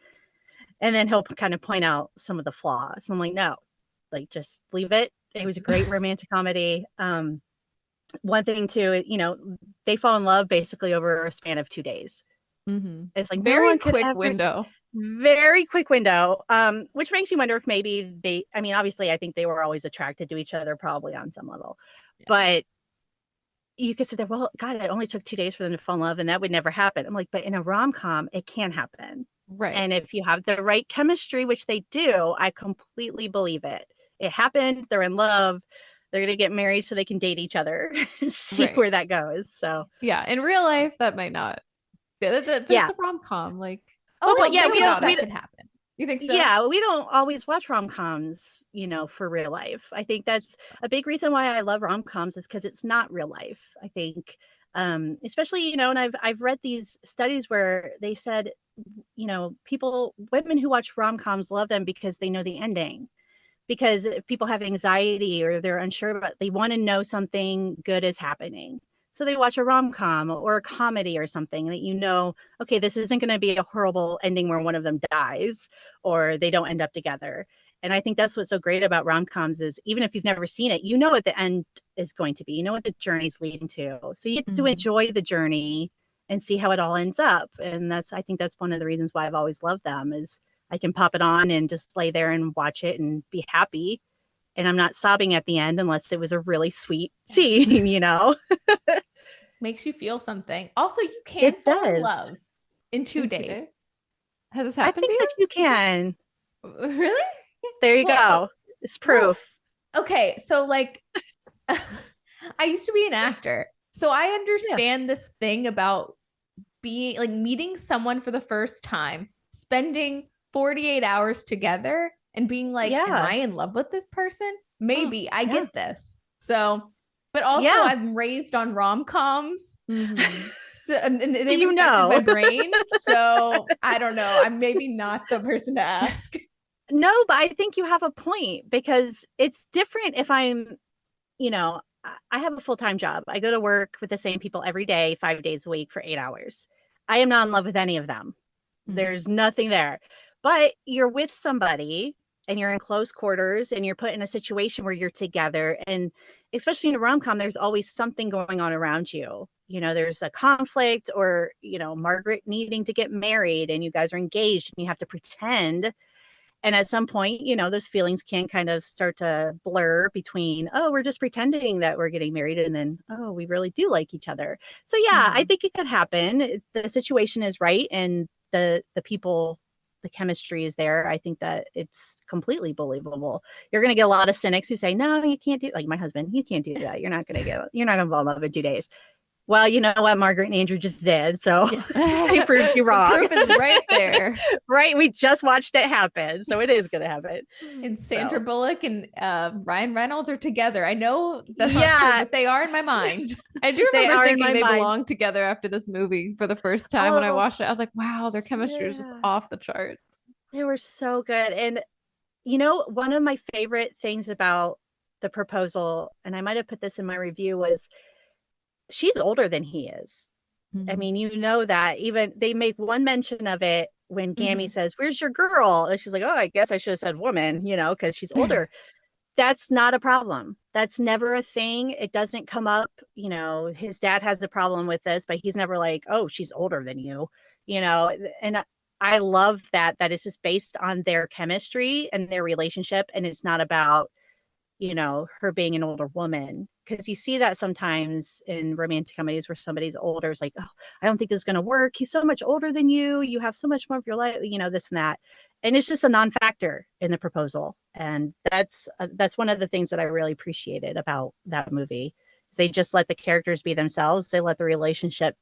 And then he'll kind of point out some of the flaws. I'm like, no, like, just leave it. It was a great romantic comedy. One thing too, they fall in love basically over a span of 2 days. Mm-hmm. It's like very quick window. Very quick window. Which makes you wonder if maybe obviously I think they were always attracted to each other probably on some level. Yeah. But you could sit there, well, God, it only took 2 days for them to fall in love and that would never happen. I'm like, but in a rom-com, it can happen. Right. And if you have the right chemistry, which they do, I completely believe it. It happened. They're in love. They're going to get married so they can date each other. See where that goes. So yeah, in real life, that might not. But it's a rom-com. Like, that could happen. You think so? Yeah, we don't always watch rom-coms, for real life. I think that's a big reason why I love rom-coms is because it's not real life. I think, especially, and I've read these studies where they said, women who watch rom-coms love them because they know the ending. Because if people have anxiety or they're unsure about, they want to know something good is happening. So they watch a rom-com or a comedy or something that okay, this isn't going to be a horrible ending where one of them dies or they don't end up together. And I think that's what's so great about rom-coms is even if you've never seen it, you know what the end is going to be. You know what the journey's leading to. So you get to enjoy the journey and see how it all ends up. And I think that's one of the reasons why I've always loved them is I can pop it on and just lay there and watch it and be happy. And I'm not sobbing at the end unless it was a really sweet scene, Makes you feel something. Also, you can fall in love in 2 days. Has this happened? I think that you can. Really? There you go. It's proof. Okay, so like I used to be an actor. So I understand this thing about being like meeting someone for the first time, spending 48 hours together and being like, am I in love with this person? Maybe I get this. So, but also I'm raised on rom-coms. Mm-hmm. So, and they my brain. So I don't know. I'm maybe not the person to ask. No, but I think you have a point because it's different if I'm, I have a full-time job. I go to work with the same people every day, 5 days a week for 8 hours. I am not in love with any of them. Mm-hmm. There's nothing there. But you're with somebody and you're in close quarters and you're put in a situation where you're together. And especially in a rom-com, there's always something going on around you. There's a conflict or, Margaret needing to get married and you guys are engaged and you have to pretend. And at some point, those feelings can kind of start to blur between, oh, we're just pretending that we're getting married. And then, oh, we really do like each other. So, I think it could happen. The situation is right. And the people, the chemistry is there. I think that it's completely believable. You're going to get a lot of cynics who say, no, you can't do like my husband. You can't do that. You're not going to fall in love in 2 days. Well, you know what Margaret and Andrew just did, so they proved you wrong. The proof is right there. Right, we just watched it happen, so it is going to happen. And Sandra Bullock and Ryan Reynolds are together. I know that's not true, but they are in my mind. I do remember thinking they belonged together after this movie for the first time when I watched it. I was like, wow, their chemistry is just off the charts. They were so good. And, you know, one of my favorite things about the proposal, and I might have put this in my review, was she's older than he is. Mm-hmm. I mean, you know that. Even they make one mention of it when Gammy says, "Where's your girl?" And she's like, "Oh, I guess I should have said woman," you know, because she's older. That's not a problem. That's never a thing. It doesn't come up. You know, his dad has a problem with this, but he's never like, "Oh, she's older than you," you know. And I love that it's just based on their chemistry and their relationship, and it's not about, you know, her being an older woman, because you see that sometimes in romantic comedies where somebody's older is like, "Oh, I don't think this is going to work. He's so much older than you. You have so much more of your life," you know, this and that. And it's just a non-factor in the proposal. And that's one of the things that I really appreciated about that movie. They just let the characters be themselves. They let the relationship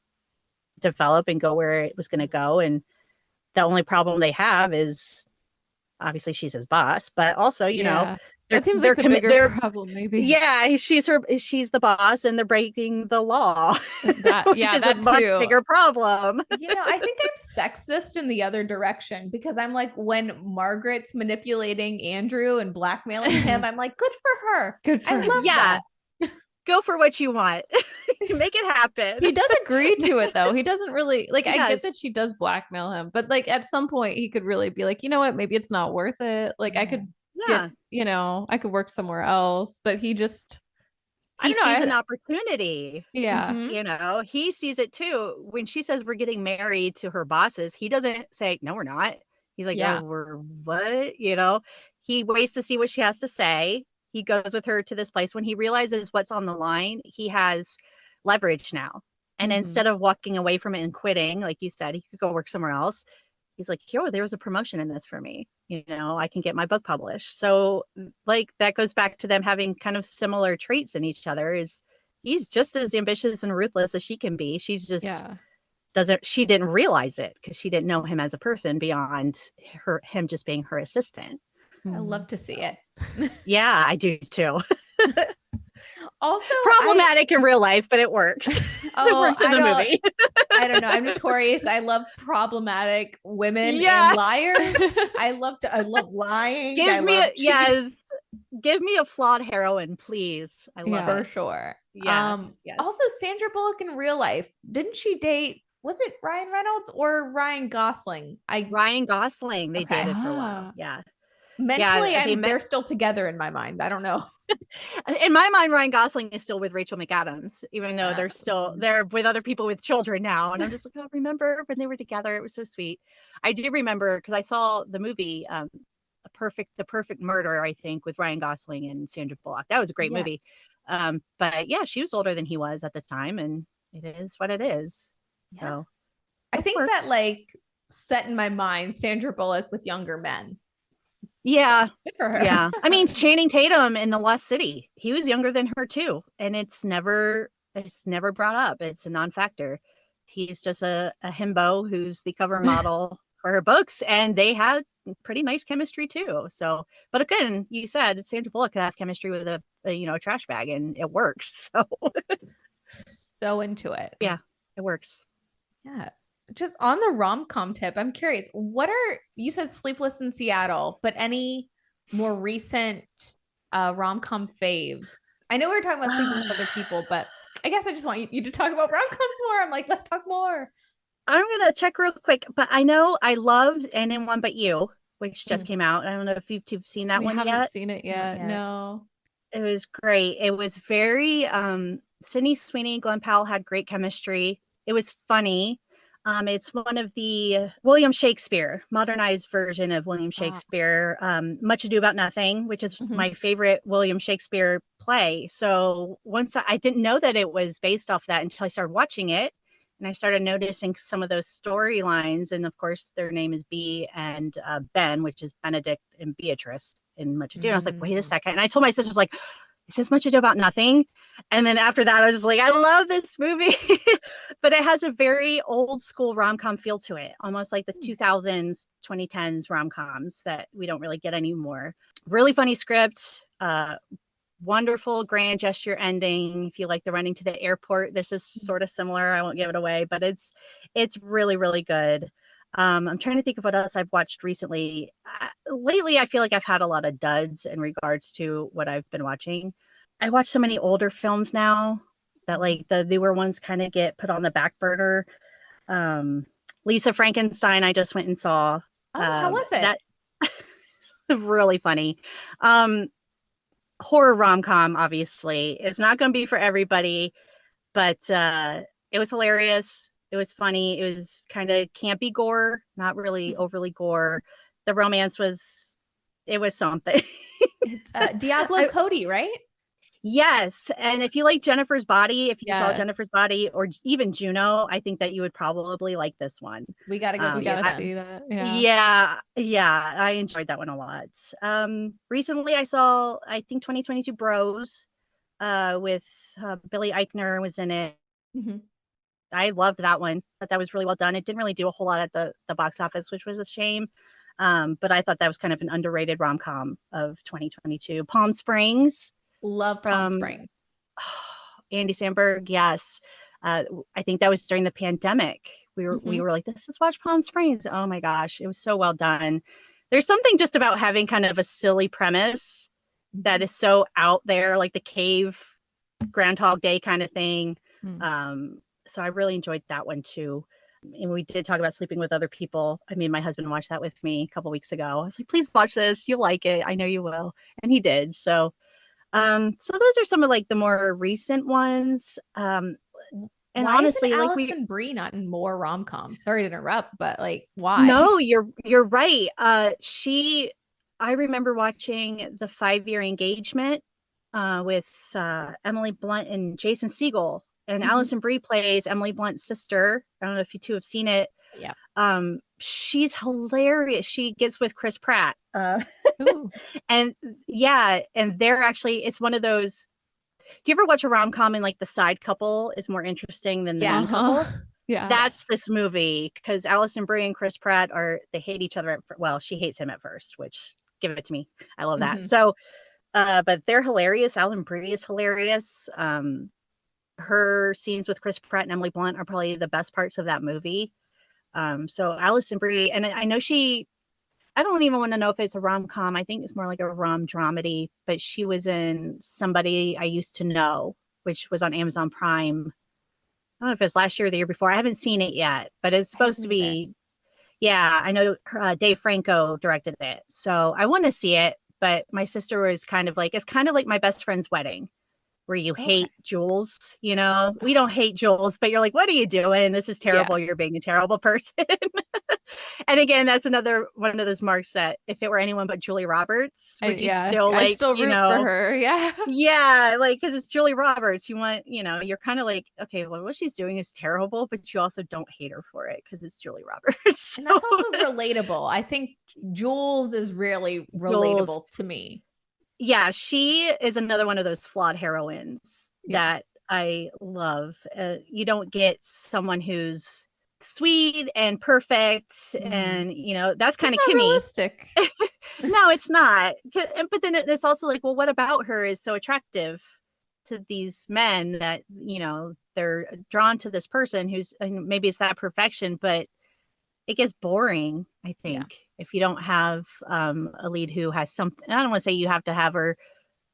develop and go where it was going to go. And the only problem they have is obviously she's his boss, but also, you know, that seems like the bigger problem, maybe. Yeah, she's the boss, and they're breaking the law. That, which is a much bigger problem. You know, I think I'm sexist in the other direction, because I'm like, when Margaret's manipulating Andrew and blackmailing him, I'm like, good for her. Good for her. I love that. Go for what you want. Make it happen. He does agree to it, though. He doesn't really like. I get that she does blackmail him, but like at some point he could really be like, you know what, maybe it's not worth it. Like I could get, you know, I could work somewhere else. But he just, he sees an opportunity. Yeah. You know, he sees it too. When she says we're getting married to her bosses, he doesn't say, "No, we're not." He's like, "Oh, we're what?" You know, he waits to see what she has to say. He goes with her to this place. When he realizes what's on the line, he has leverage now. And instead of walking away from it and quitting, like you said, he could go work somewhere else. He's like, "Yo, there was a promotion in this for me. You know, I can get my book published." So like that goes back to them having kind of similar traits in each other. Is he's just as ambitious and ruthless as she can be. She's just she didn't realize it because she didn't know him as a person beyond him just being her assistant. I love to see it. Yeah, I do too. Also problematic in real life, but it works. Oh, it works in the movie. I don't know. I'm notorious. I love problematic women and liars. I love lying. Give me a flawed heroine, please. I love it. For sure. Yeah. Also, Sandra Bullock in real life, didn't she date? Was it Ryan Reynolds or Ryan Gosling? Ryan Gosling. They dated for a while. Yeah. Mentally, they're still together in my mind. I don't know. In my mind, Ryan Gosling is still with Rachel McAdams, even though they're with other people with children now. And I'm just like, oh, remember when they were together? It was so sweet. I do remember because I saw the movie, The Perfect Murder, I think, with Ryan Gosling and Sandra Bullock. That was a great movie. But yeah, she was older than he was at the time, and it is what it is. Yeah. So I think that like set in my mind Sandra Bullock with younger men. Yeah. Good for her. Yeah. I mean, Channing Tatum in The Lost City, he was younger than her too. And it's never brought up. It's a non-factor. He's just a himbo who's the cover model for her books, and they had pretty nice chemistry too. So, but again, you said Sandra Bullock could have chemistry with a trash bag, and it works. So into it. Yeah, it works. Yeah. Just on the rom-com tip, I'm curious, you said Sleepless in Seattle, but any more recent rom-com faves? I know we were talking about sleeping with other people, but I guess I just want you to talk about rom-coms more. I'm like, let's talk more. I'm going to check real quick, but I know I loved Anyone But You, which just came out. I don't know if you've seen that one yet. I haven't seen it yet. No. It was great. It was very, Sydney Sweeney, Glenn Powell had great chemistry. It was funny. It's one of the William Shakespeare, modernized version of William Shakespeare, Much Ado About Nothing, which is my favorite William Shakespeare play. So once I didn't know that it was based off that until I started watching it, and I started noticing some of those storylines. And of course, their name is B and Ben, which is Benedict and Beatrice in Much Ado. And I was like, wait a second. And I told my sister, I was like, It says Much Ado About Nothing. And then after that, I was just like, I love this movie. But it has a very old school rom-com feel to it, almost like the 2000s, 2010s rom-coms that we don't really get anymore. Really funny script, wonderful grand gesture ending. If you like the running to the airport, this is sort of similar. I won't give it away, but it's really, really good. I'm trying to think of what else I've watched recently. Lately, I feel like I've had a lot of duds in regards to what I've been watching. I watch so many older films now that like the newer ones kind of get put on the back burner. Lisa Frankenstein, I just went and saw. Oh, how was it? That really funny. Horror rom-com, obviously. It's not going to be for everybody, but it was hilarious. It was funny. It was kind of campy gore, not really overly gore. The romance was something. It's Diablo Cody, right? Yes. And if you like Jennifer's Body, if you saw Jennifer's Body or even Juno, I think that you would probably like this one. We got to go see that. Yeah. I enjoyed that one a lot. Recently I saw, I think 2022 Bros with Billy Eichner was in it. Mm-hmm. I loved that one. But that was really well done. It didn't really do a whole lot at the box office, which was a shame. But I thought that was kind of an underrated rom-com of 2022. Palm Springs. Love Palm Springs. Andy Samberg, yes. I think that was during the pandemic. We were like, let's just watch Palm Springs. Oh my gosh, it was so well done. There's something just about having kind of a silly premise that is so out there, like the cave Groundhog Day kind of thing. So I really enjoyed that one too. And we did talk about Sleeping with Other People. I made my husband watch that with me a couple weeks ago. I was like, please watch this. You'll like it. I know you will. And he did. So those are some of like the more recent ones. And why honestly, isn't like Allison Brie not in more rom-coms? Sorry to interrupt, but like, why? No, you're right. I remember watching The 5-Year Engagement with Emily Blunt and Jason Segel, and Allison Brie plays Emily Blunt's sister. I don't know if you two have seen it. Yeah. She's hilarious. She gets with Chris Pratt. And they're actually, it's one of those. Do you ever watch a rom-com and like the side couple is more interesting than the main couple? Yeah. That's this movie, because Allison Brie and Chris Pratt they hate each other. Well, she hates him at first, which give it to me. I love that. So, but they're hilarious. Allison Brie is hilarious. Her scenes with Chris Pratt and Emily Blunt are probably the best parts of that movie. So Allison Brie, and I know I don't even want to know if it's a rom-com. I think it's more like a rom-dramedy, but she was in Somebody I Used to Know, which was on Amazon Prime. I don't know if it was last year or the year before. I haven't seen it yet, but it's supposed to be. Yeah, I know Dave Franco directed it. So I want to see it, but my sister was kind of like, it's kind of like My Best Friend's Wedding, where you hate Jules. You know, we don't hate Jules, but you're like, what are you doing? This is terrible. You're being a terrible person. And again, that's another one of those marks that if it were anyone but Julie Roberts, would you still like, I still root for her. Yeah. Yeah. Like, because it's Julie Roberts. You want, you're kind of like, okay, well, what she's doing is terrible, but you also don't hate her for it because it's Julie Roberts. So. And that's also relatable. I think Jules is really relatable to me. Yeah. She is another one of those flawed heroines that I love. You don't get someone who's sweet and perfect, and that's kind of Kimmy. Realistic. No, it's not. But then it's also like, well, what about her is so attractive to these men that they're drawn to this person who's, maybe it's that perfection, but it gets boring, I think, if you don't have a lead who has something. I don't want to say you have to have her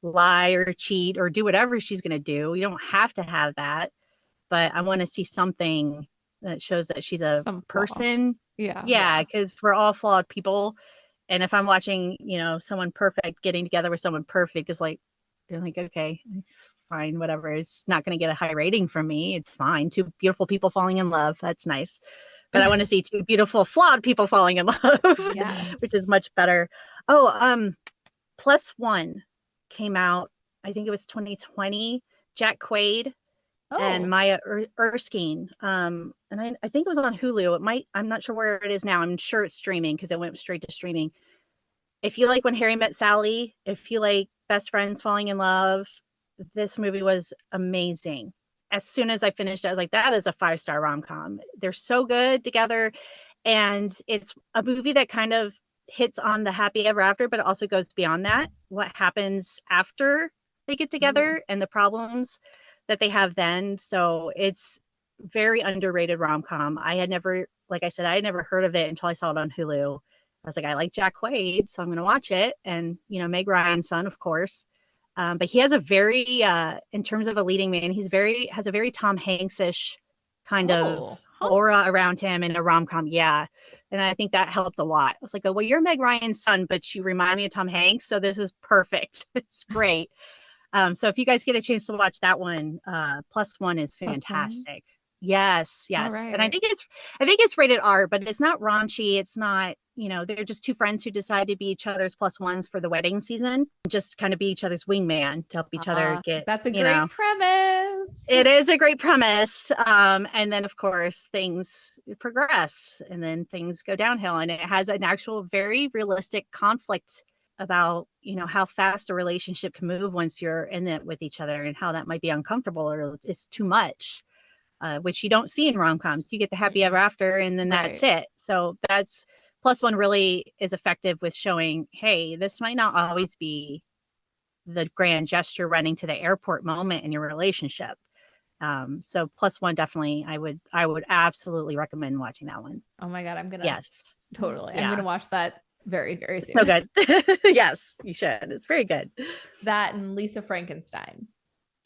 lie or cheat or do whatever she's going to do. You don't have to have that, but I want to see something that shows that she's a person. Yeah, because we're all flawed people. And if I'm watching, someone perfect getting together with someone perfect, is like, you're like, okay, it's fine, whatever. It's not going to get a high rating from me. It's fine. Two beautiful people falling in love. That's nice. But I want to see two beautiful, flawed people falling in love, which is much better. Oh, Plus One came out, I think it was 2020. Jack Quaid and Maya Erskine. And I think it was on Hulu. I'm not sure where it is now. I'm sure it's streaming because it went straight to streaming. If you like When Harry Met Sally, if you like Best Friends Falling in Love, this movie was amazing. As soon as I finished it, I was like, that is a 5-star rom-com. They're so good together. And it's a movie that kind of hits on the happy ever after, but it also goes beyond that. What happens after they get together and the problems that they have then. So it's very underrated rom-com. I had never, like I said, I had never heard of it until I saw it on Hulu. I was like, I like Jack Quaid, so I'm going to watch it. And, you know, Meg Ryan's son, of course. But he has a very, in terms of a leading man, has a very Tom Hanks-ish kind of aura around him in a rom-com. Yeah. And I think that helped a lot. I was like, oh, well, you're Meg Ryan's son, but you remind me of Tom Hanks. So this is perfect. It's great. So if you guys get a chance to watch that one, Plus One is fantastic. Yes. Right. And I think it's rated R, but it's not raunchy. It's not, you know, they're just two friends who decide to be each other's plus ones for the wedding season, just kind of be each other's wingman to help each other get. That's a great premise. It is a great premise. And then of course things progress and then things go downhill, and it has an actual very realistic conflict about, you know, how fast a relationship can move once you're in it with each other, and how that might be uncomfortable or it's too much. Which you don't see in rom-coms. You get the happy ever after and then that's it. So that's Plus One really is effective with showing, hey, this might not always be the grand gesture running to the airport moment in your relationship. So Plus One, definitely, I would absolutely recommend watching that one. Oh my God, I'm gonna. Yes, totally. Yeah. I'm gonna watch that very, very soon. So good. Yes, you should. It's very good. That and Lisa Frankenstein.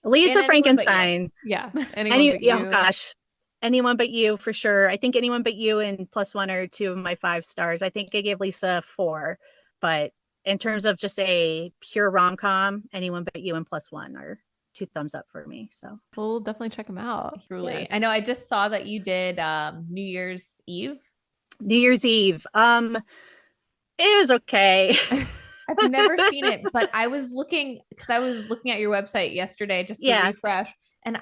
Lisa Frankenstein. Yeah. Oh gosh. Anyone But You for sure. I think Anyone But You and Plus One are 2 of my 5 stars. I think I gave Lisa 4, but in terms of just a pure rom-com, Anyone But You and Plus One are 2 thumbs up for me. So we'll definitely check them out. Truly. Yes. I know I just saw that you did New Year's Eve. It was okay. I've never seen it, but I was looking at your website yesterday just to refresh. And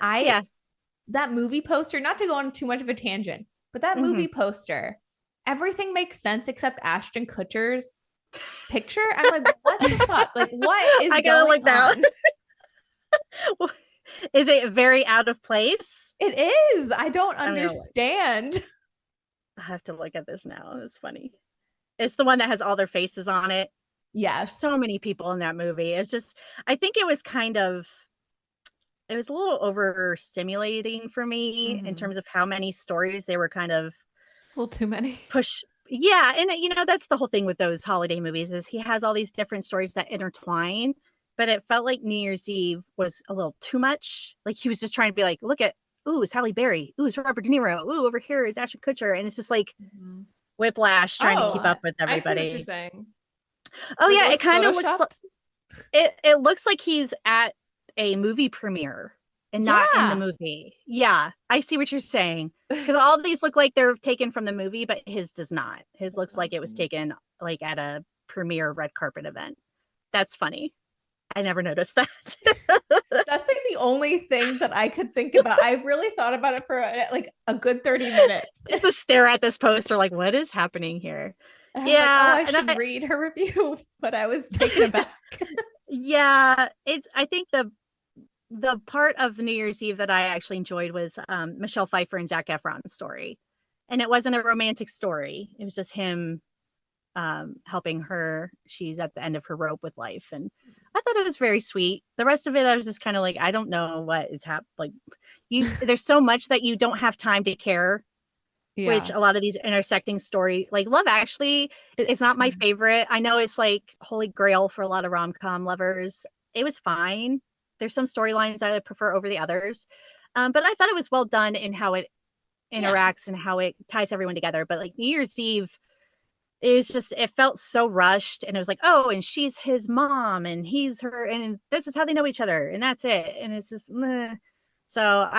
that movie poster, not to go on too much of a tangent, but that movie poster, everything makes sense except Ashton Kutcher's picture. I'm like, what the fuck? Like, what is going on? Is it very out of place? It is. I don't understand. I have to look at this now. It's funny. It's the one that has all their faces on it. Yeah, so many people in that movie. It's just, I think it was a little overstimulating for me in terms of how many stories they were kind of a little too many push. Yeah. And you know, that's the whole thing with those holiday movies is he has all these different stories that intertwine, but it felt like New Year's Eve was a little too much. Like he was just trying to be like, look at, ooh, it's Halle Berry. Ooh, it's Robert De Niro. Ooh, over here is Ashton Kutcher. And it's just like whiplash trying to keep up with everybody. I see what you're saying. Oh yeah, it kind of looks like it looks like he's at a movie premiere and not in the movie. Yeah, I see what you're saying. Because all these look like they're taken from the movie, but his does not. His looks like it was taken like at a premiere red carpet event. That's funny. I never noticed that. That's like the only thing that I could think about. I really thought about it for like a good 30 minutes. Just stare at this poster like, what is happening here? And I should read her review, but I was taken aback. Yeah, I think the part of New Year's Eve that I actually enjoyed was Michelle Pfeiffer and Zac Efron's story. And it wasn't a romantic story. It was just him helping her. She's at the end of her rope with life. And I thought it was very sweet. The rest of it, I was just kind of like, I don't know what is happening. Like there's so much that you don't have time to care. Yeah. Which a lot of these intersecting story, like Love Actually, is not my favorite. I know it's like holy grail for a lot of rom-com lovers. It was fine. There's some storylines I prefer over the others. But I thought it was well done in how it interacts and how it ties everyone together. But like New Year's Eve, it felt so rushed. And it was like, oh, and she's his mom and he's her. And this is how they know each other. And that's it. And it's just, meh. So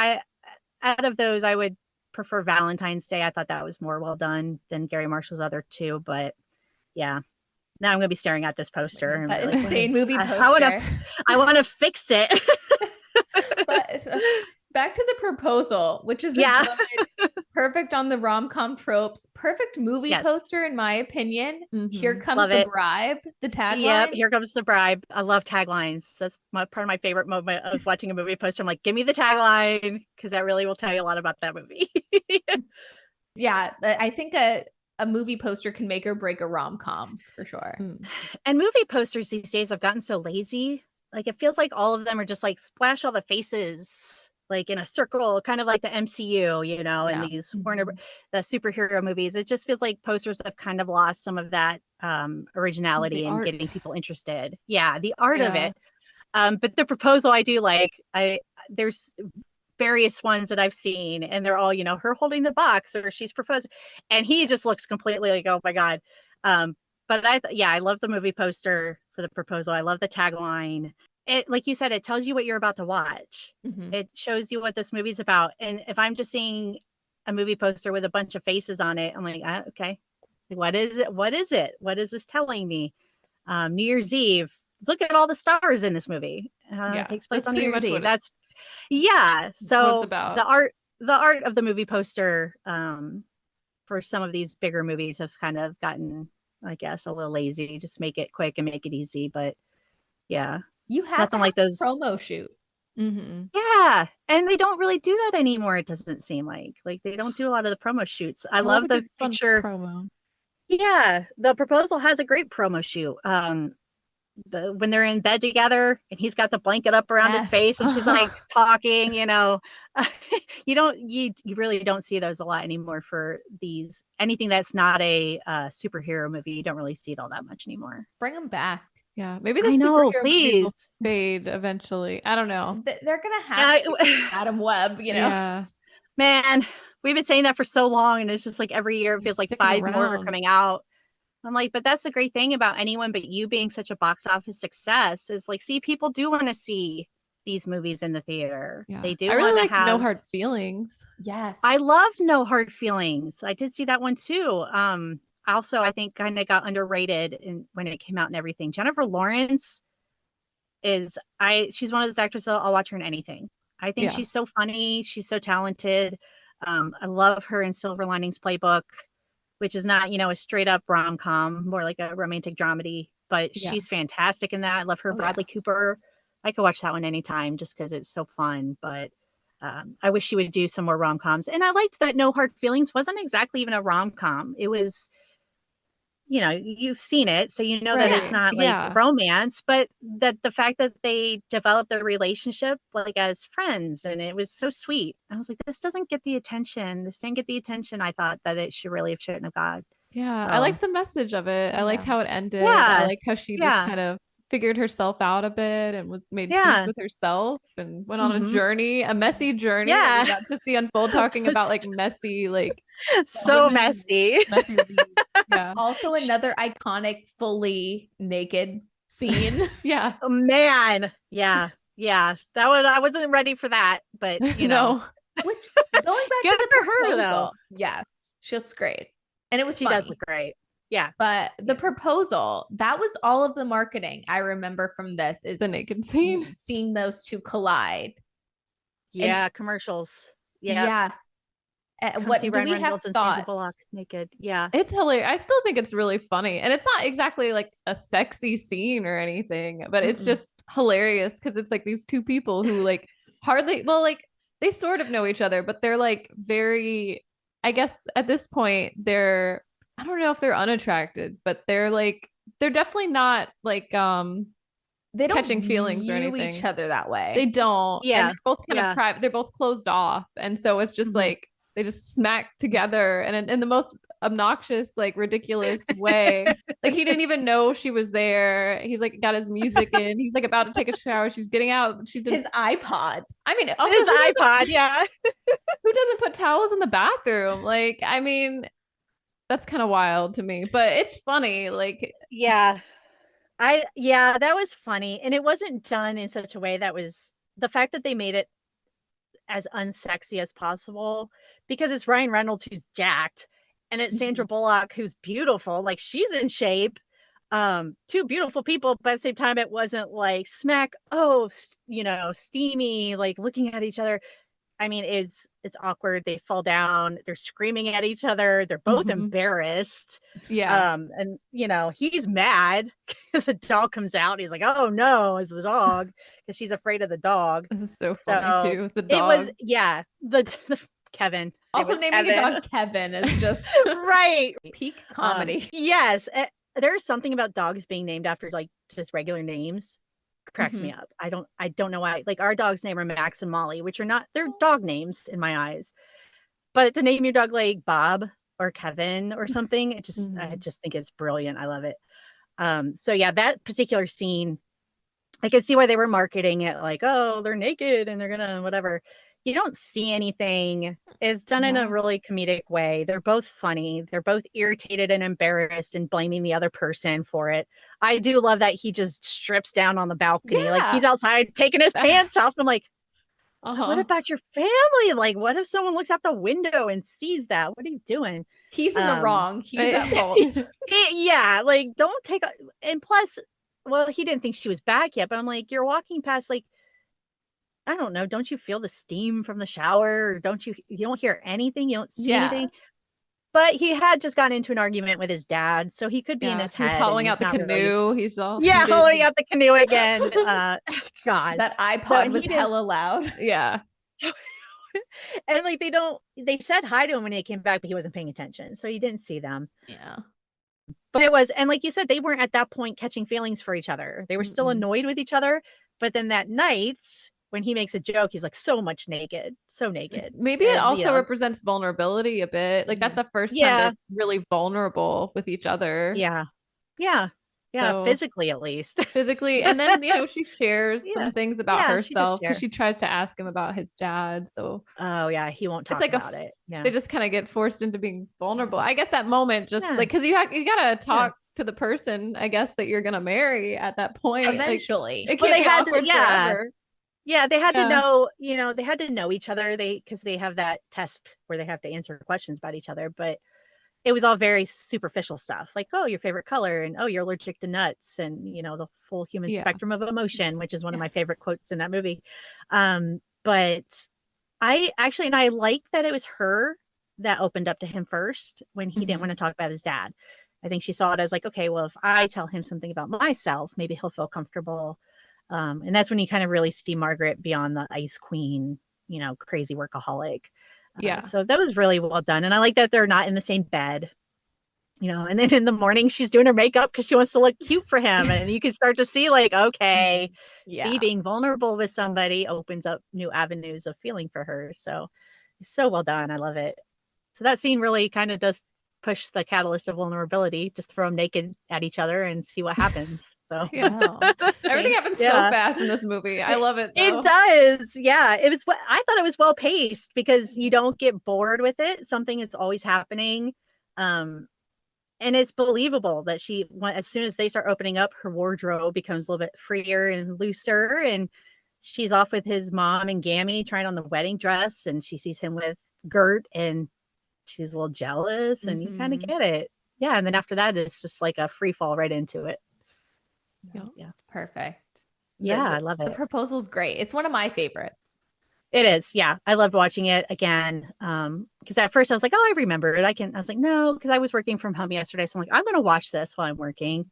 out of those, I would prefer Valentine's Day. I thought that was more well done than Gary Marshall's other 2, but yeah. Now I'm gonna be staring at this poster. And that insane movie poster. I want to fix it. But back to the proposal, which is a good perfect on the rom-com tropes, perfect movie poster in my opinion. Here comes the bribe, the tagline. Yep, here comes the bribe. I love taglines. That's part of my favorite moment of watching a movie poster. I'm like, give me the tagline, because that really will tell you a lot about that movie. Yeah, I think a movie poster can make or break a rom-com for sure. And movie posters these days have gotten so lazy. Like, it feels like all of them are just like splash all the faces like in a circle, kind of like the MCU, you know, and these the superhero movies. It just feels like posters have kind of lost some of that originality and getting people interested. Yeah, the art of it. But the proposal I do like. There's various ones that I've seen, and they're all, you know, her holding the box or she's proposing, and he just looks completely like, oh my God. But I love the movie poster for the proposal. I love the tagline. It, like you said, it tells you what you're about to watch. It shows you what this movie's about. And if I'm just seeing a movie poster with a bunch of faces on it, I'm like, okay, what is it? What is it? What is this telling me? New Year's Eve. Look at all the stars in this movie. It takes place on New Year's Eve. That's so the art of the movie poster for some of these bigger movies have kind of gotten, I guess, a little lazy. Just make it quick and make it easy. But yeah, you have nothing like those promo shoot. Yeah, and they don't really do that anymore. It doesn't seem like they don't do a lot of the promo shoots. I love the picture promo. Yeah, the proposal has a great promo shoot. When they're in bed together and he's got the blanket up around his face and she's like talking, you know, you really don't see those a lot anymore for anything that's not a superhero movie. You don't really see it all that much anymore. Bring them back. Yeah, maybe the superhero movies will fade eventually. I don't know. They're gonna have Adam Webb, you know. Yeah. Man, we've been saying that for so long, and it's just like every year it feels like 5 more are coming out. I'm like, but that's the great thing about Anyone But You being such a box office success is like, see, people do want to see these movies in the theater. Yeah. They do. I really like No Hard Feelings. Yes, I loved No Hard Feelings. I did see that one too. Also, I think kind of got underrated when it came out and everything. Jennifer Lawrence she's one of those actresses I'll watch her in anything. I think she's so funny. She's so talented. I love her in Silver Linings Playbook, which is not, you know, a straight up rom-com, more like a romantic dramedy, but she's fantastic in that. I love her. Bradley Cooper. I could watch that one anytime just because it's so fun. But I wish she would do some more rom-coms. And I liked that No Hard Feelings wasn't exactly even a rom-com. It was, you know, you've seen it, so you know that it's not like romance, but that the fact that they developed their relationship like as friends, and it was so sweet. I was like, this doesn't get the attention. This didn't get the attention I thought that it shouldn't have got. Yeah, so I liked the message of it. I liked how it ended. I like how she just kind of figured herself out a bit and made peace with herself and went on a journey, a messy journey. We got to see unfold, talking about like messy, like so messy. Also another iconic fully naked scene. Oh, man. Yeah. That one, I wasn't ready for that, but you know. Which, going back good to for her though. Yes, she looks great. And it was she does look great. Yeah. But the proposal, that was all of the marketing I remember from this, is the naked scene. Seeing those two collide. Yeah, and commercials. Yeah. What do we have and Sandra Bullock naked? Yeah. It's hilarious. I still think it's really funny. And it's not exactly like a sexy scene or anything, but it's just hilarious because it's like these two people who like they sort of know each other, but they're like very, I guess at this point I don't know if they're unattracted, but they're definitely not like they don't catching feelings or anything. Each other that way. They don't. Yeah. And they're both kind of private. They're both closed off. And so it's just like they just smack together and in the most obnoxious, like ridiculous way. Like he didn't even know she was there. He's like got his music in. He's like about to take a shower. She's getting out. She did his iPod. I mean, also, his iPod. Yeah. Who doesn't put towels in the bathroom? Like, I mean, that's kind of wild to me, but it's funny. Like, that was funny. And it wasn't done in such a way that was the fact that they made it as unsexy as possible, because it's Ryan Reynolds who's jacked and it's Sandra Bullock who's beautiful. Like, she's in shape. Two beautiful people, but at the same time, it wasn't like smack, you know, steamy, like looking at each other. I mean, it's awkward. They fall down. They're screaming at each other. They're both embarrassed. Yeah. And you know, he's mad because the dog comes out. He's like, "Oh no!" as the dog, because she's afraid of the dog. This is so funny too. The dog. It was the Kevin. Also, naming a dog Kevin is just right. Peak comedy. Yes, there's something about dogs being named after like just regular names. Cracks me up. I don't know why. Like our dog's name are Max and Molly, which are not, they're dog names in my eyes. But to name your dog like Bob or Kevin or something, I just think it's brilliant. I love it. So yeah, that particular scene, I could see why they were marketing it like, oh, they're naked and they're gonna whatever. You don't see anything. It's done in a really comedic way. They're both funny. They're both irritated and embarrassed and blaming the other person for it. I do love that he just strips down on the balcony. Like he's outside taking his pants off. I'm like, what about your family? Like, what if someone looks out the window and sees that? What are you doing? He's in the wrong. He's at fault. Yeah, like don't take and plus, well, he didn't think she was back yet, but I'm like, you're walking past like, I don't know. Don't you feel the steam from the shower? Or you don't hear anything? You don't see anything? But he had just gotten into an argument with his dad, so he could be in his head. He's hollowing out the canoe. He's all hollowing out the canoe again. God, that iPod was hella loud. Yeah. And like they said hi to him when he came back, but he wasn't paying attention, so he didn't see them. Yeah. But it was, and like you said, they weren't at that point catching feelings for each other. They were still annoyed with each other. But then that night, when he makes a joke, he's like so naked. Maybe it also represents vulnerability a bit. Like that's the first time they're really vulnerable with each other. Yeah. So, physically at least. Physically. And then, she shares some things about herself because she tries to ask him about his dad. So he won't talk about it. Yeah. They just kind of get forced into being vulnerable. I guess that moment just like, because you gotta talk to the person, I guess, that you're gonna marry at that point. Eventually. Like, they had to, forever. Yeah, they had to know, they had to know each other. Because they have that test where they have to answer questions about each other. But it was all very superficial stuff. Like, oh, your favorite color, and oh, you're allergic to nuts, and the full human spectrum of emotion, which is one of my favorite quotes in that movie. But I like that it was her that opened up to him first when he didn't want to talk about his dad. I think she saw it as like, okay, well, if I tell him something about myself, maybe he'll feel comfortable. And that's when you kind of really see Margaret beyond the ice queen, crazy workaholic. So that was really well done. And I like that they're not in the same bed, and then in the morning she's doing her makeup because she wants to look cute for him. And you can start to see like, okay, see, being vulnerable with somebody opens up new avenues of feeling for her. So it's so well done. I love it. So that scene really kind of does push the catalyst of vulnerability. Just throw them naked at each other and see what happens. So everything happens so fast in this movie. I love it though. It does. Yeah, I thought it was well paced because you don't get bored with it. Something is always happening, and it's believable that as soon as they start opening up, her wardrobe becomes a little bit freer and looser, and she's off with his mom and Gammy trying on the wedding dress, and she sees him with Gert, and she's a little jealous, and you kind of get it. Yeah, and then after that, it's just like a free fall right into it. Yeah, perfect. Yeah, I love it. The proposal's great. It's one of my favorites. It is. Yeah, I loved watching it again. Because at first I was like, oh, I remember it. I was like, no, because I was working from home yesterday, so I'm like, I'm gonna watch this while I'm working.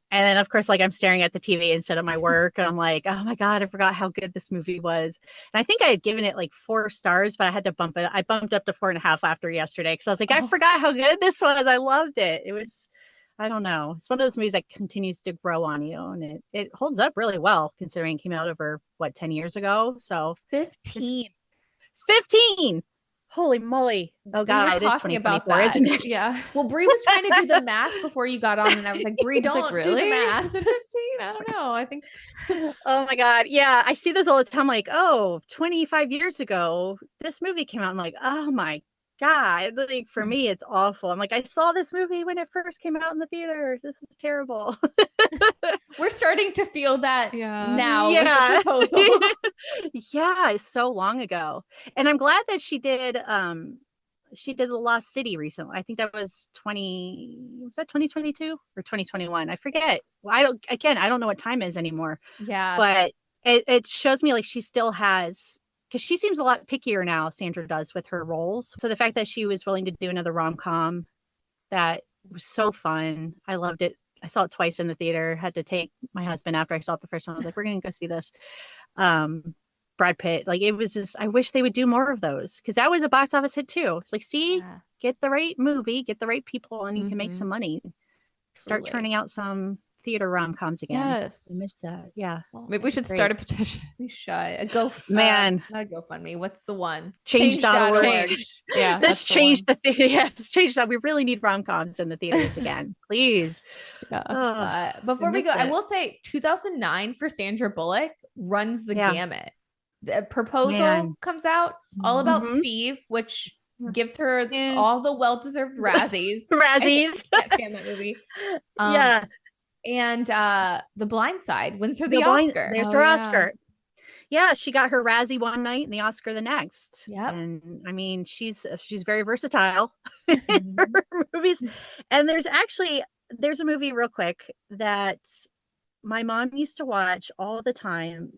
And then, of course, like I'm staring at the TV instead of my work, and I'm like, oh my God, I forgot how good this movie was. And I think I had given it like 4 stars, but I had to bump it. I bumped up to 4.5 after yesterday because I was like, I forgot how good this was. I loved it. It was, I don't know. It's one of those movies that continues to grow on you, and it holds up really well considering it came out over 10 years ago. So 15. Holy moly. Oh God, we were talking about that, isn't it? Yeah. Well, Bree was trying to do the math before you got on, and I was like, Bree, don't do the math. Is it 15? I don't know. I think. Oh my God. Yeah. I see this all the time. Like, 25 years ago, this movie came out. I'm like, oh my God. Like, for me, it's awful. I'm like, I saw this movie when it first came out in the theater. This is terrible. We're starting to feel that now with the proposal. Yeah, it's so long ago. And I'm glad that she did The Lost City recently. I think that was 2022 or 2021? I forget. Well, I don't know what time is anymore. Yeah. But it shows me like she still has because she seems a lot pickier now, Sandra does, with her roles. So the fact that she was willing to do another rom-com, that was so fun. I loved it. I saw it twice in the theater. Had to take my husband after I saw it the first time. I was like, we're going to go see this. Brad Pitt, like, it was just, I wish they would do more of those, because that was a box office hit too. It's like, see, get the right movie, get the right people, and you can make some money. Start turning out some theater rom-coms again. Yes. I missed that. Yeah. Maybe we should start a petition. We should. Not a GoFundMe. What's the one? Change.org. Yeah. Let's change the thing. Let's change that. We really need rom-coms in the theaters again. Please. Before we go, I will say 2009 for Sandra Bullock runs the gamut. The Proposal comes out, all about Steve, which gives her all the well-deserved Razzies. I can't stand that movie. And The Blind Side wins her the Oscar. There's her Oscar. Yeah, she got her Razzie one night and the Oscar the next. Yeah, and I mean, she's very versatile in her movies. And there's a movie real quick that my mom used to watch all the time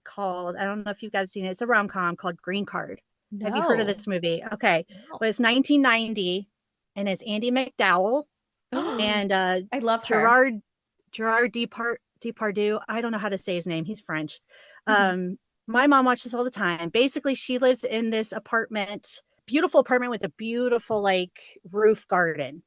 called, I don't know if you guys have seen it. It's a rom-com called Green Card. No. Have you heard of this movie? Okay. No. Well, it's 1990 and it's Andy McDowell and I love her. Gerard Depardieu. I don't know how to say his name. He's French. My mom watches all the time. Basically, she lives in this beautiful apartment with a beautiful like roof garden.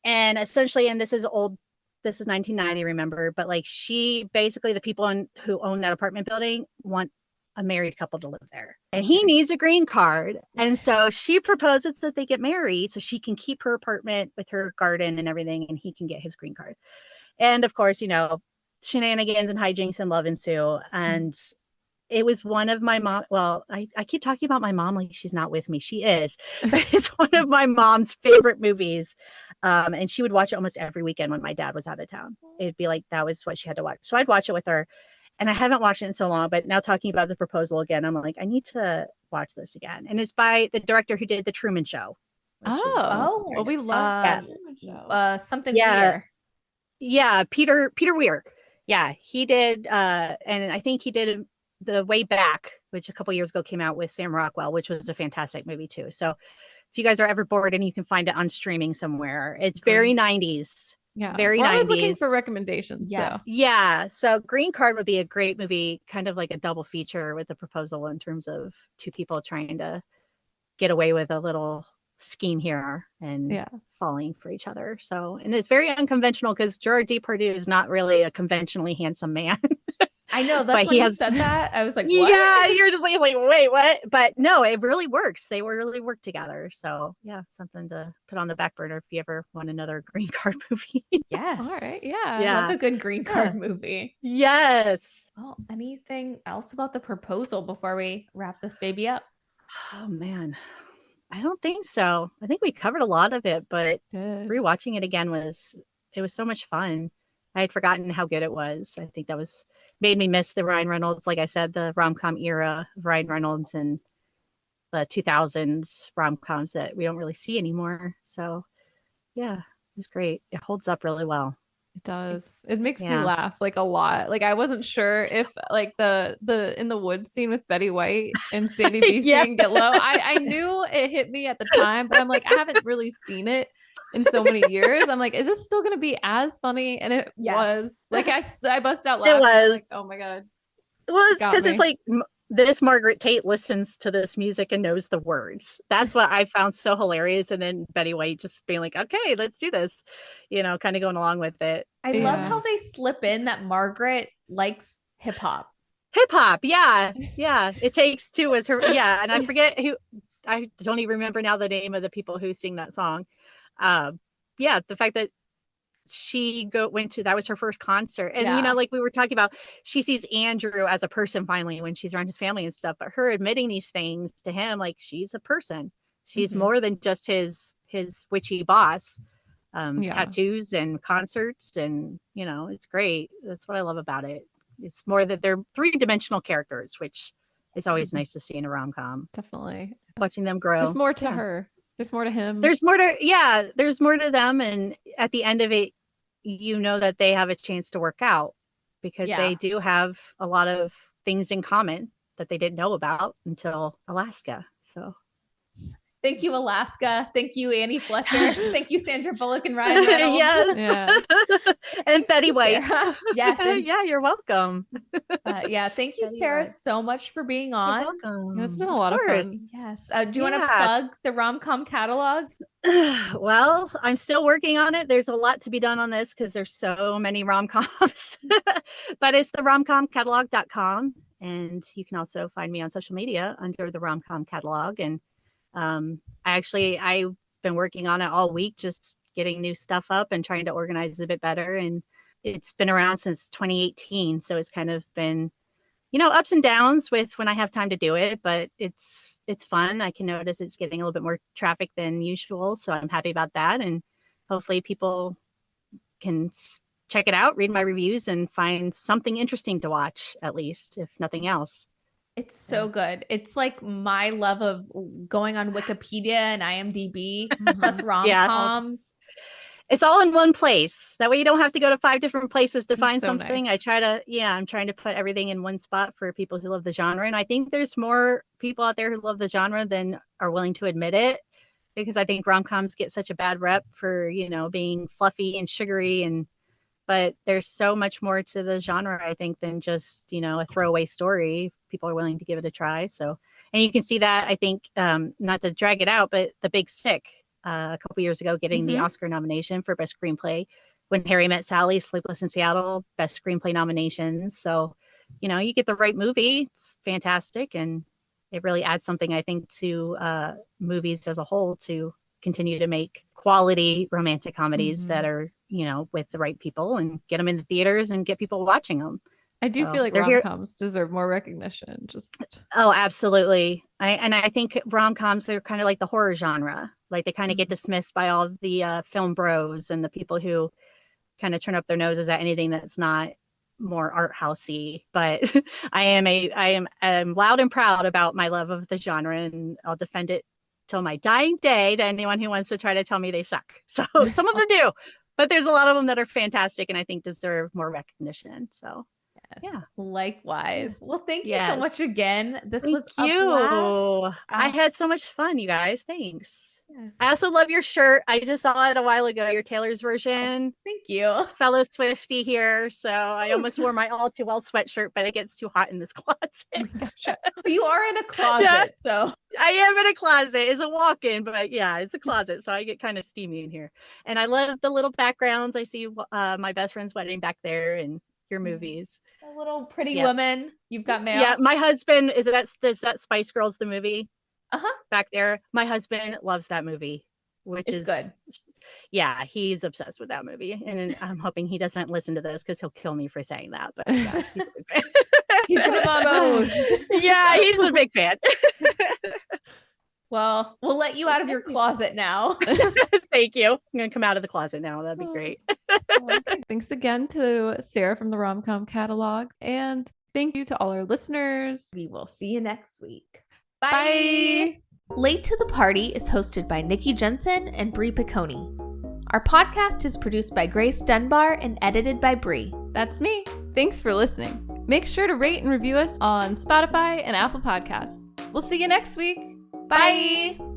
And essentially, and this is 1990, remember, but like she basically, the people who own that apartment building want a married couple to live there. And he needs a green card. And so she proposes that they get married so she can keep her apartment with her garden and everything, and he can get his green card. And of course, shenanigans and hijinks and love ensue. And it was one of my mom. Well, I keep talking about my mom like she's not with me. She is. But it's one of my mom's favorite movies. And she would watch it almost every weekend when my dad was out of town. It'd be like, that was what she had to watch. So I'd watch it with her. And I haven't watched it in so long, but now talking about The Proposal again, I'm like, I need to watch this again. And it's by the director who did The Truman Show. Well, we love something Weir. Yeah, Peter Weir. Yeah, he did. And I think he did The Way Back, which a couple years ago came out with Sam Rockwell, which was a fantastic movie too. So if you guys are ever bored and you can find it on streaming somewhere, it's very 90s. Yeah, very 90s. I was looking for recommendations. Yes. Yeah. So Green Card would be a great movie, kind of like a double feature with The Proposal, in terms of two people trying to get away with a little scheme here and falling for each other. So, and it's very unconventional because Gerard Depardieu is not really a conventionally handsome man. I know, that's why he said that. I was like, what? Yeah, you're just like, wait, what? But no, it really works. They really work together. So yeah, something to put on the back burner if you ever want another Green Card movie. Yes. All right. Yeah. I love a good Green Card movie. Yes. Oh, anything else about The Proposal before we wrap this baby up? Oh man, I don't think so. I think we covered a lot of it, but rewatching it again was so much fun. I had forgotten how good it was. I think that made me miss the Ryan Reynolds, like I said, the rom-com era of Ryan Reynolds and the 2000s rom-coms that we don't really see anymore. So yeah, it was great. It holds up really well. It does. It makes me laugh like a lot. Like I wasn't sure if like the in the woods scene with Betty White and Sandy Beach and Get Low. I knew it hit me at the time, but I'm like, I haven't really seen it in so many years. I'm like, is this still going to be as funny? And it was like, I bust out laughing. It was like, oh my God. Well, it's because it's like this Margaret Tate listens to this music and knows the words. That's what I found so hilarious. And then Betty White just being like, okay, let's do this, kind of going along with it. I love how they slip in that Margaret likes hip hop. Yeah. It Takes Two was her. Yeah. And I forget I don't even remember now the name of the people who sing that song. The fact that she went to, that was her first concert, and like we were talking about, she sees Andrew as a person finally when she's around his family and stuff, but her admitting these things to him, like she's a person, she's more than just his witchy boss. Tattoos and concerts, and it's great. That's what I love about it. It's more that they're three-dimensional characters, which is always nice to see in a rom-com. Definitely watching them grow. There's more to her. There's more to him. There's more to them. And at the end of it, that they have a chance to work out because they do have a lot of things in common. that they didn't know about until Alaska. So thank you, Alaska. Thank you, Annie Fletcher. Thank you, Sandra Bullock and Ryan Reynolds. Yes. Yeah. And Betty White. Yes. And, yeah, you're welcome. Yeah, thank you, Betty Sarah, White. so much for being on. You're welcome. It's been a lot of fun. Yes. Do you want to plug the Rom-Com catalog? Well, I'm still working on it. There's a lot to be done on this because there's so many rom-coms. But it's the romcomcatalog.com. And you can also find me on social media under the Rom-Com Catalog. And I've been working on it all week, just getting new stuff up and trying to organize it a bit better. And it's been around since 2018. So it's kind of been, ups and downs with when I have time to do it, but it's fun. I can notice it's getting a little bit more traffic than usual. So I'm happy about that. And hopefully people can check it out, read my reviews, and find something interesting to watch, at least, if nothing else. It's so good. It's like my love of going on Wikipedia and IMDb plus rom-coms. It's all in one place. That way you don't have to go to 5 different places to find something. Nice. I'm trying to put everything in one spot for people who love the genre. And I think there's more people out there who love the genre than are willing to admit it, because I think rom-coms get such a bad rep for, being fluffy and sugary, but there's so much more to the genre, I think, than just, a throwaway story. People are willing to give it a try. So, and you can see that, I think, not to drag it out, but The Big Sick, a couple years ago, getting the Oscar nomination for Best Screenplay. When Harry Met Sally, Sleepless in Seattle, Best Screenplay nominations. So, you get the right movie. It's fantastic. And it really adds something, I think, to movies as a whole to continue to make quality romantic comedies that are, with the right people, and get them in the theaters and get people watching them. I do feel like rom-coms deserve more recognition. Oh, absolutely. I think rom-coms are kind of like the horror genre. Like they kind of get dismissed by all the film bros and the people who kind of turn up their noses at anything that's not more art housey. But I am loud and proud about my love of the genre, and I'll defend it till my dying day to anyone who wants to try to tell me they suck. So some of them do, but there's a lot of them that are fantastic and I think deserve more recognition. So yeah, likewise. Well, thank you so much again. This was a blast. I had so much fun, you guys. Thanks. I also love your shirt. I just saw it a while ago, your Taylor's version. Thank you. It's fellow Swiftie here. So I almost wore my All Too Well sweatshirt, but it gets too hot in this closet. You are in a closet, so. I am in a closet. It's a walk-in, but yeah, it's a closet. So I get kind of steamy in here. And I love the little backgrounds. I see my best friend's wedding back there and your movies. A little Pretty Woman. You've got mail. Yeah, my husband, is that Spice Girls, the movie? Uh-huh. Back there. My husband loves that movie, which is good. Yeah, he's obsessed with that movie. And I'm hoping he doesn't listen to this because he'll kill me for saying that. But yeah, he's exposed. Yeah, he's a big fan. Well, we'll let you out of your closet now. Thank you. I'm going to come out of the closet now. That'd be great. Okay. Thanks again to Sarah from the Rom-Com Catalog. And thank you to all our listeners. We will see you next week. Bye. Late to the Party is hosted by Nikki Jensen and Brie Picconi. Our podcast is produced by Grace Dunbar and edited by Brie. That's me. Thanks for listening. Make sure to rate and review us on Spotify and Apple Podcasts. We'll see you next week. Bye.